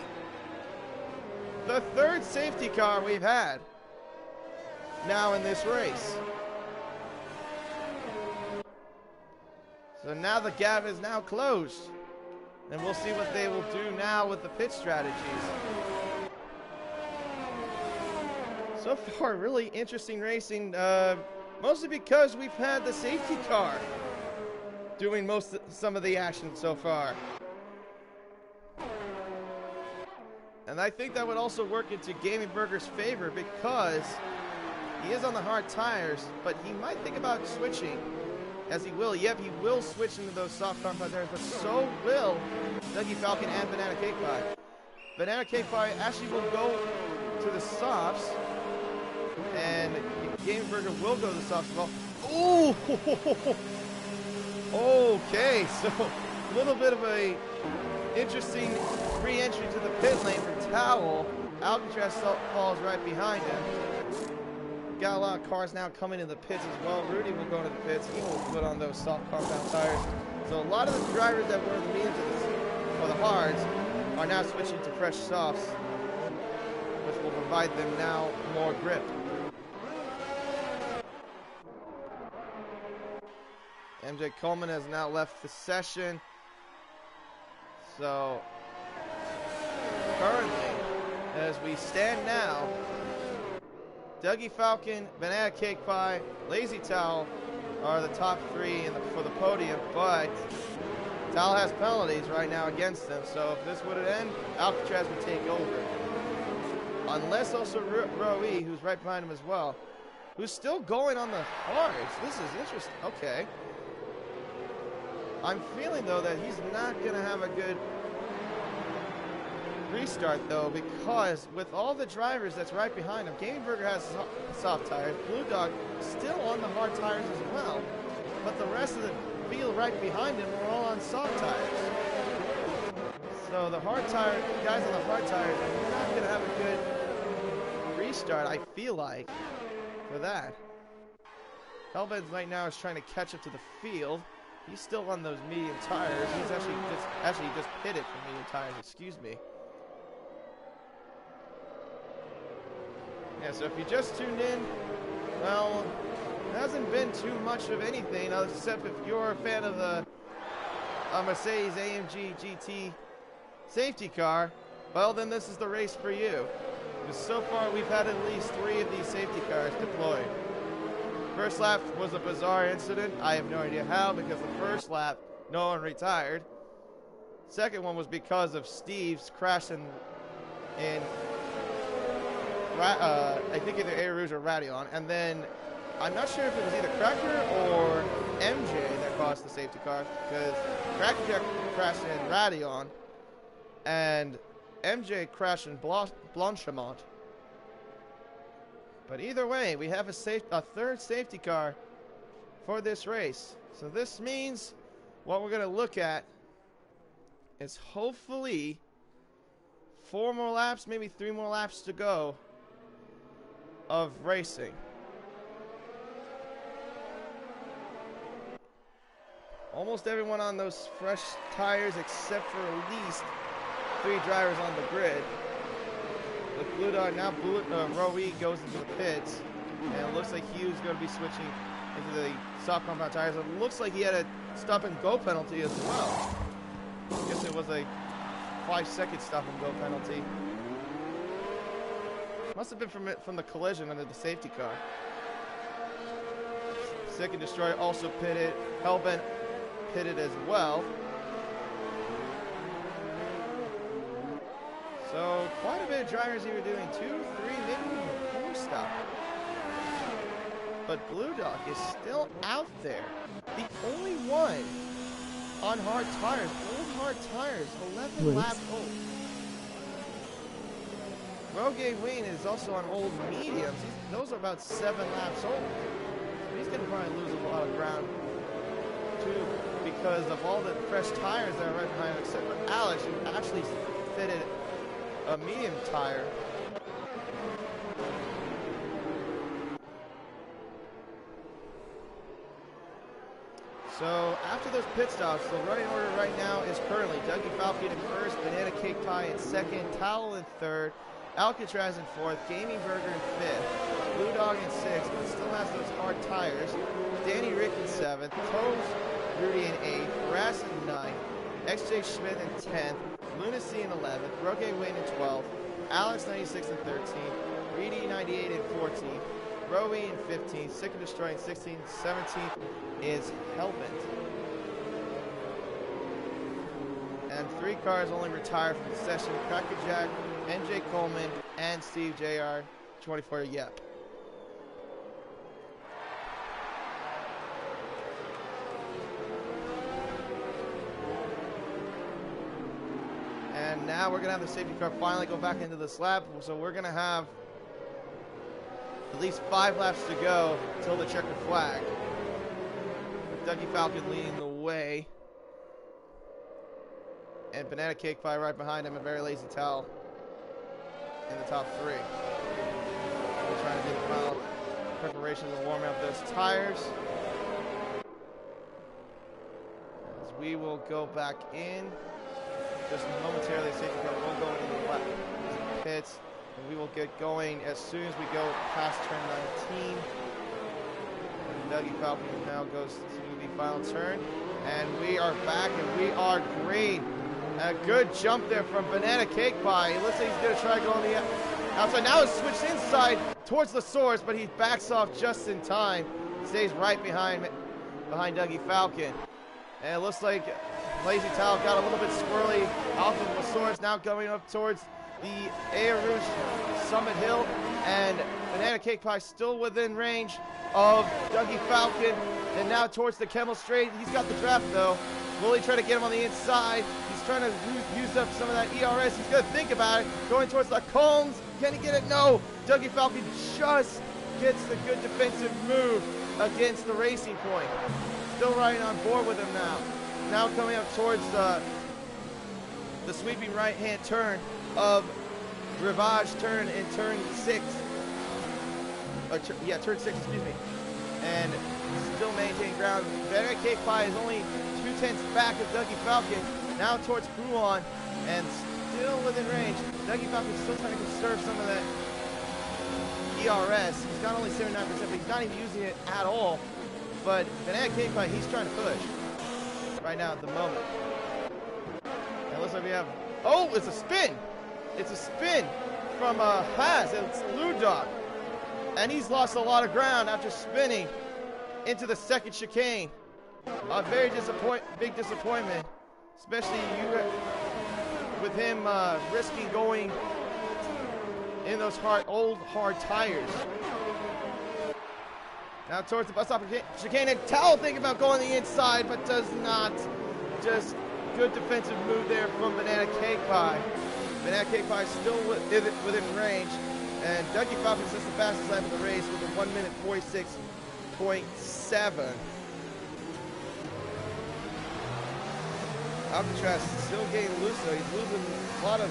The 3rd safety car we've had now in this race. So now the gap is now closed. And we'll see what they will do now with the pit strategies. So far, really interesting racing, mostly because we've had the safety car doing some of the action so far. And I think that would also work into Gaming Burger's favor because he is on the hard tires, but he might think about switching. As he will, yep, he will switch into those soft compound tires, but so will Dougie Falcon and Banana Cake Pie. Banana Cake Pie actually will go to the softs, and Game Burger will go to the softs as well. Ooh! Okay, so a little bit of a interesting re-entry to the pit lane for Towel. Alcatraz falls right behind him. Got a lot of cars now coming in the pits as well. Rudy will go to the pits. He will put on those soft compound tires. So a lot of the drivers that were in the mediums or the hards are now switching to fresh softs, which will provide them now more grip. MJ Coleman has now left the session. So currently, as we stand now, Dougie Falcon, Banana Cake Pie, Lazy Towel are the top 3 for the podium, but Towel has penalties right now against them, so if this would end, Alcatraz would take over. Unless also Roe, who's right behind him as well, who's still going on the hards. This is interesting. Okay. I'm feeling, though, that he's not going to have a good restart, though, because with all the drivers that's right behind him, Gaming Burger has soft tires, Blue Dog still on the hard tires as well, but the rest of the field right behind him are all on soft tires. So the guys on the hard tires are not going to have a good restart, I feel like, for that. Hellbent right now is trying to catch up to the field. He's still on those medium tires. He's actually just pitted for medium tires, excuse me. Yeah, so if you just tuned in, well, there hasn't been too much of anything, except if you're a fan of the Mercedes AMG GT safety car, well, then this is the race for you. Because so far, we've had at least 3 of these safety cars deployed. First lap was a bizarre incident. I have no idea how, because the first lap, no one retired. Second one was because of Steve's crash in I think either Air Rouge or Radion, and then I'm not sure if it was either Cracker or MJ that caused the safety car, because Cracker crashed in Radion, and MJ crashed in Blanchimont. But either way, we have a 3rd safety car for this race. So this means what we're going to look at is hopefully 4 more laps, maybe 3 more laps to go of racing. Almost everyone on those fresh tires except for at least 3 drivers on the grid. With Blue Dog, now Roe goes into the pits, and it looks like Hughes going to be switching into the soft compound tires. It looks like he had a stop and go penalty as well. I guess it was a 5-second stop and go penalty. Must have been from the collision under the safety car. Second Destroyer also pitted. Hellbent pitted as well. So quite a bit of drivers here doing 2, 3, maybe even 4 stop. But Blue Dog is still out there. The only one on hard tires, old hard tires, 11 Whoops. laps old. Rogue Wayne is also on old mediums. Those are about 7 laps old. He's going to probably lose a lot of ground, too, because of all the fresh tires that are right behind him, except for Alex, who actually fitted a medium tire. So after those pit stops, the running order right now is currently Dougie Falcon in first, Banana Cake Pie in second, Towel in third, Alcatraz in fourth, Gaming Burger in fifth, Blue Dog in sixth, but still has those hard tires, Danny Rick in seventh, Toes Rudy in eighth, Rass in ninth, XJ Schmidt in 10th, Lunacy in 11th, Rogue Wayne in 12th, Alex 96 in 13th, Reedy 98 in 14th, Rowie in 15th, Sick and Destroy in 16th, 17th is Hellbent. And 3 cars only retired from the session: Crackerjack, NJ Coleman, and Steve JR 24 Yep. And now we're going to have the safety car finally go back into this lap. So we're going to have at least 5 laps to go until the checkered flag. With Dougie Falcon leading the way. And Banana Cake Pie right behind him, and Very Lazy Towel in the top 3. We're trying to do the final preparations and warming up those tires. As we will go back in. Just momentarily, safety car will go into the pits, and we will get going as soon as we go past turn 19. And Dougie Falcon now goes to the final turn, and we are back, and we are green. A good jump there from Banana Cake Pie. It looks like he's going to try to go on the outside. Now it's switched inside towards the source, but he backs off just in time. Stays right behind Dougie Falcon. And it looks like Lazy Towel got a little bit squirrely off of the source, now going up towards the Air Rouge Summit Hill, and Banana Cake Pie still within range of Dougie Falcon, and now towards the Kemmel Straight. He's got the draft though. Will he try to get him on the inside? He's trying to use up some of that ERS. He's going to think about it. Going towards the cones. Can he get it? No. Dougie Falcon just gets the good defensive move against the Racing Point. Still riding on board with him now. Now coming up towards the sweeping right-hand turn of Rivage turn in turn 6. Turn 6, excuse me. And still maintaining ground. Banana Cake Pie is only 2/10 back of Dougie Falcon. Now towards Poulan, and still within range. Dougie Falcon's still trying to conserve some of that ERS. He's got only 79%, but he's not even using it at all. But Banana Cake Pie, he's trying to push right now at the moment. And it looks like we have, oh, it's a spin. It's a spin from Haas. It's Lou Dog. And he's lost a lot of ground after spinning into the second chicane. A very big disappointment, especially with him risking going in those old hard tires. Now towards the bus stop chicane, and Towel thinking about going the inside, but does not. Just good defensive move there from Banana Cake Pie. Banana Cake Pie still within range, and Dougie Falcon is the fastest lap of the race with a 1:46.7. Alcatraz still getting loose though. He's losing a lot of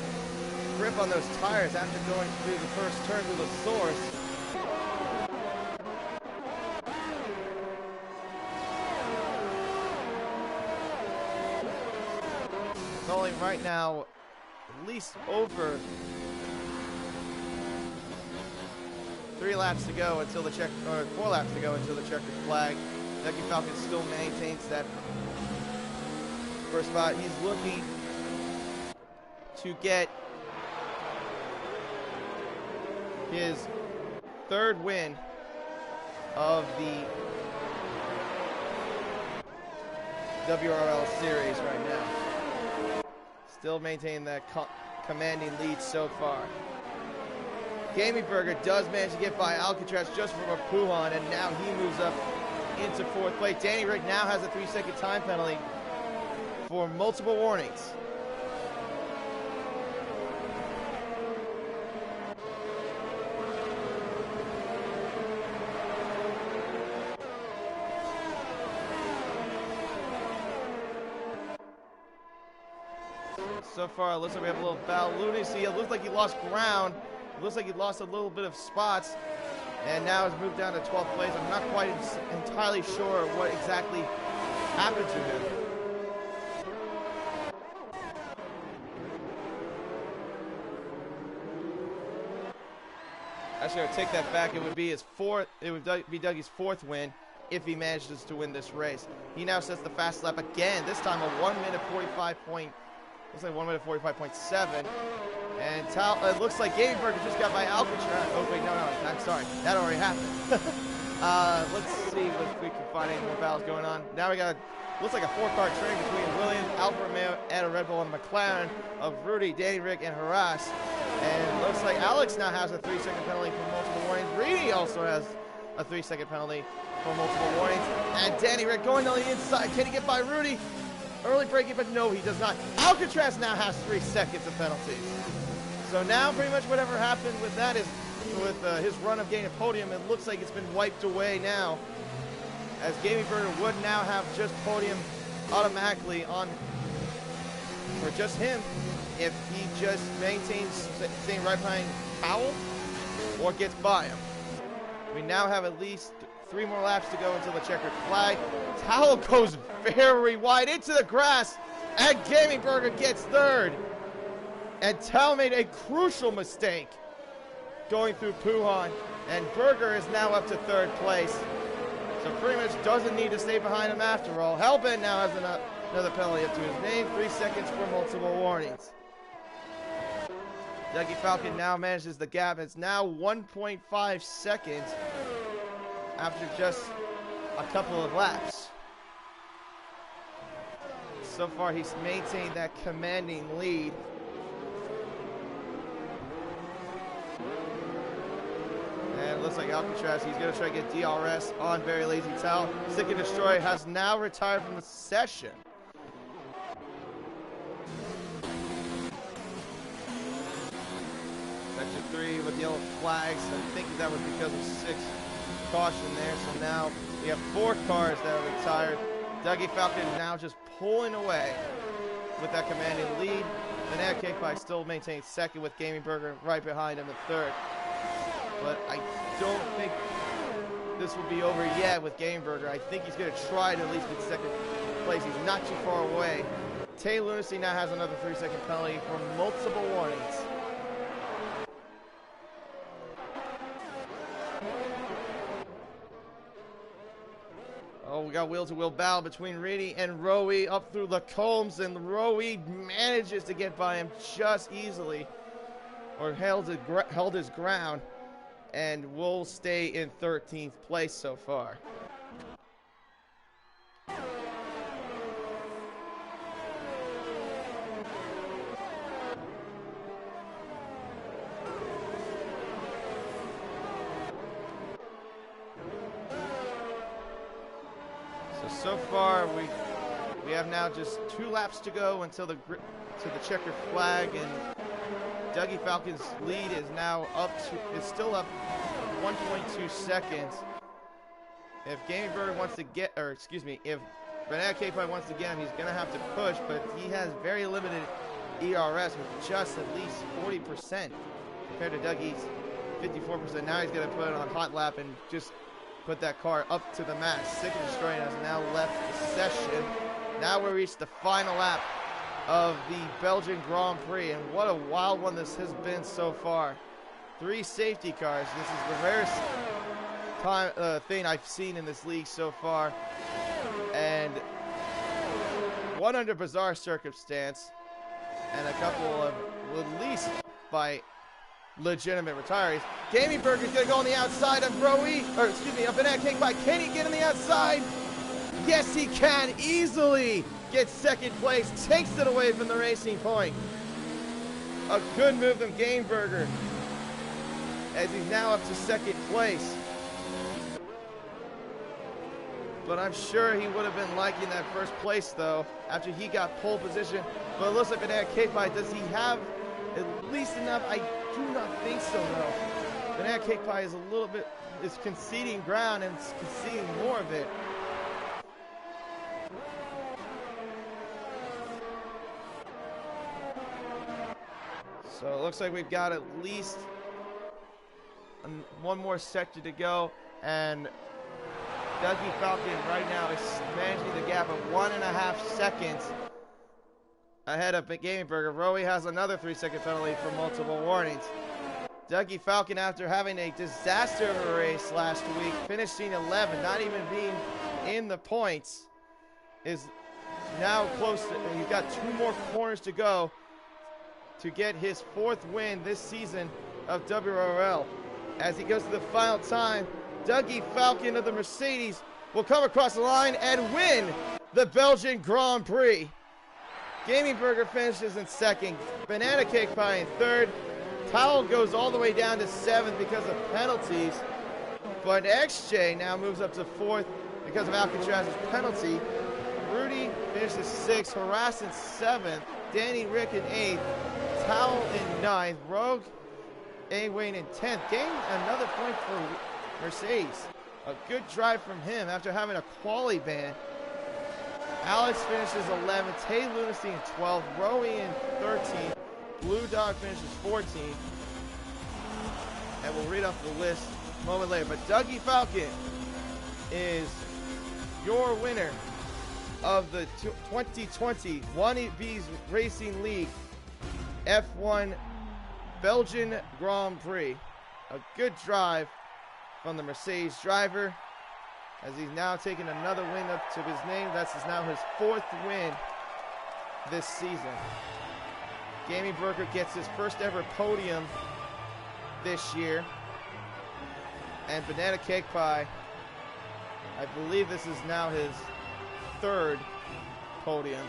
grip on those tires after going through the first turn to the source. It's only right now at least over 3 laps to go until the 4 laps to go until the checkered flag. Dougie Falcon still maintains that first spot. He's looking to get his 3rd win of the WRL series right now. Still maintaining that commanding lead so far. Gaming Burger does manage to get by Alcatraz just from a Poulan, and now he moves up into 4th place. Danny Rick now has a 3-second time penalty for multiple warnings. So far, it looks like we have a little foul. Lunacy, it looks like he lost ground. It looks like he lost a little bit of spots. And now has moved down to 12th place. I'm not quite entirely sure what exactly happened to him. Actually, I'll take that back. It would be his fourth. It would be Dougie's fourth win if he manages to win this race. He now sets the fast lap again. This time a 1 minute 45 point. Looks like 1 minute 45.7. And it looks like Gaming Burger just got by Alcatraz. Oh wait, no, I'm sorry. That already happened. Let's see if we can find any more battles going on. Now we got, looks like a 4-car train between Williams, Alfa Romeo, and a Red Bull and McLaren of Rudy, Danny Rick, and Harass. And it looks like Alex now has a 3-second penalty for multiple warnings. Reedy also has a 3-second penalty for multiple warnings. And Danny Rick going on the inside. Can he get by Rudy? Early braking, but no, he does not. Alcatraz now has 3 seconds of penalties. So now pretty much whatever happened with that is, with his run of gaining a podium, it looks like it's been wiped away now. As Gaming Burger would now have just podium automatically on, for just him, if he just maintains staying right behind Powell or gets by him. We now have at least 3 more laps to go until the checkered flag. Towel goes very wide into the grass, and Gaming Burger gets third. And Towel made a crucial mistake going through Puhan, and Burger is now up to 3rd place. So pretty much doesn't need to stay behind him after all. Hellbent now has another penalty up to his name, 3 seconds for multiple warnings. Dougie Falcon now manages the gap. It's now 1.5 seconds after just a couple of laps. So far, he's maintained that commanding lead. And it looks like Alcatraz, he's going to try to get DRS on Very Lazy Towel. Sick and Destroy has now retired from the session. Section 3 with yellow flags. I think that was because of 6 caution there. So now we have 4 cars that are retired. Dougie Falcon now just pulling away with that commanding lead. Banana Cake Pie still maintains 2nd with Gaming Burger right behind him in 3rd. But I don't think this will be over yet with Gaming Burger. I think he's going to try to at least get 2nd place. He's not too far away. Tay Lunacy now has another 3-second penalty for multiple warnings. Oh, we got wheel-to-wheel battle between Reedy and Rowie up through the combs, and Rowie manages to get by him just easily, or held his ground, and will stay in 13th place so far. So far, we have now just 2 laps to go until the checkered flag, and Dougie Falcon's lead is now still up 1.2 seconds. If Gaming Bird wants to get, or excuse me, if Banana Cake Pie wants to get him, he's going to have to push, but he has very limited ERS with just at least 40% compared to Dougie's 54%. Now he's going to put it on hot lap and just put that car up to the max. Sick and Destroy has now left the session. Now we reach the final lap of the Belgian Grand Prix, and what a wild one this has been so far. 3 safety cars. This is the rarest thing I've seen in this league so far, and one under bizarre circumstance, and a couple of released by legitimate retirees. Gaming Burger's gonna go on the outside of Rowie, or excuse me, of Banana Cake Pie. Can he get on the outside? Yes, he can. Easily gets 2nd place, takes it away from the racing point. A good move from Gaming Burger, as he's now up to 2nd place. but I'm sure he would have been liking that first place, though, after he got pole position. But it looks like Banana Cake Pie, does he have at least enough? I do not think so, though. Banana Cake Pie is a little bit, is conceding ground and conceding more of it. So it looks like we've got at least one more sector to go, and Dougie Falcon right now is managing the gap of 1.5 seconds ahead of Gaming Burger. Rowie has another 3-second penalty for multiple warnings. Dougie Falcon, after having a disaster of a race last week, finishing 11, not even being in the points, is now close to, he's got 2 more corners to go to get his 4th win this season of WRL. As he goes to the final time, Dougie Falcon of the Mercedes will come across the line and win the Belgian Grand Prix. Gaming Burger finishes in 2nd, Banana Cake Pie in 3rd, Towel goes all the way down to 7th because of penalties, but XJ now moves up to 4th because of Alcatraz's penalty. Rudy finishes 6th, Harass in 7th, Danny Rick in 8th, Towel in 9th, Rogue A-Wayne in 10th. Gained another point for Mercedes. A good drive from him after having a quali ban. Alex finishes 11th, Tay Lunacy in 12th, Rowie in 13th, Blue Dog finishes 14th. And we'll read off the list a moment later. But Dougie Falcon is your winner of the 2020 Wannabes Racing League F1 Belgian Grand Prix. A good drive from the Mercedes driver, as he's now taking another win up to his name. That's now his 4th win this season. Gaming Burger gets his first ever podium this year. And Banana Cake Pie, I believe this is now his 3rd podium.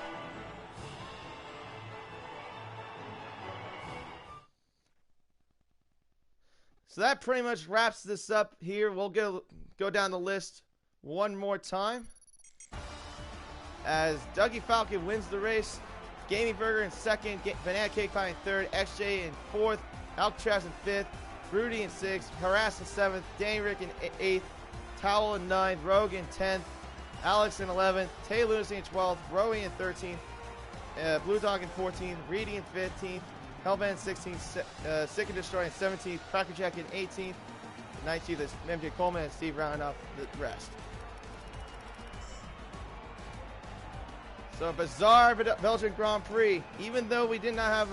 So that pretty much wraps this up here. We'll go down the list one more time. As Dougie Falcon wins the race, Gaming Burger in 2nd, Banana Cake Pie in 3rd, XJ in 4th, Alcatraz in 5th, Rudy in 6th, Harass in 7th, Danny Rick in 8th, Towel in 9th, Rogue in 10th, Alex in 11th, Tay Lunacy in 12th, Rowie in 13th, Blue Dog in 14th, Reedy in 15th, Hellband 16th, Sick and Destroy in 17th, Crackerjack in 18th, 19th is MJ Coleman, and Steve rounding off the rest. So a bizarre Belgian Grand Prix. Even though we did not have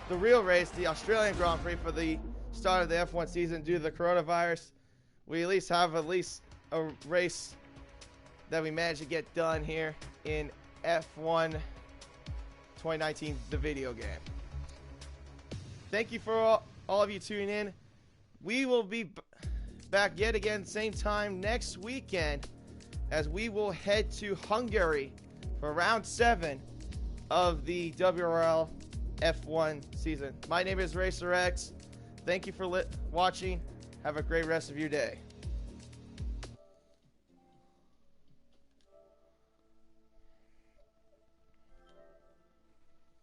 the real race, the Australian Grand Prix for the start of the F1 season due to the coronavirus, we at least have a race that we managed to get done here in F1 2019, the video game. Thank you for all of you tuning in. We will be back yet again same time next weekend, as we will head to Hungary for round 7 of the WRL F1 season. My name is RacerX. Thank you for watching. Have a great rest of your day.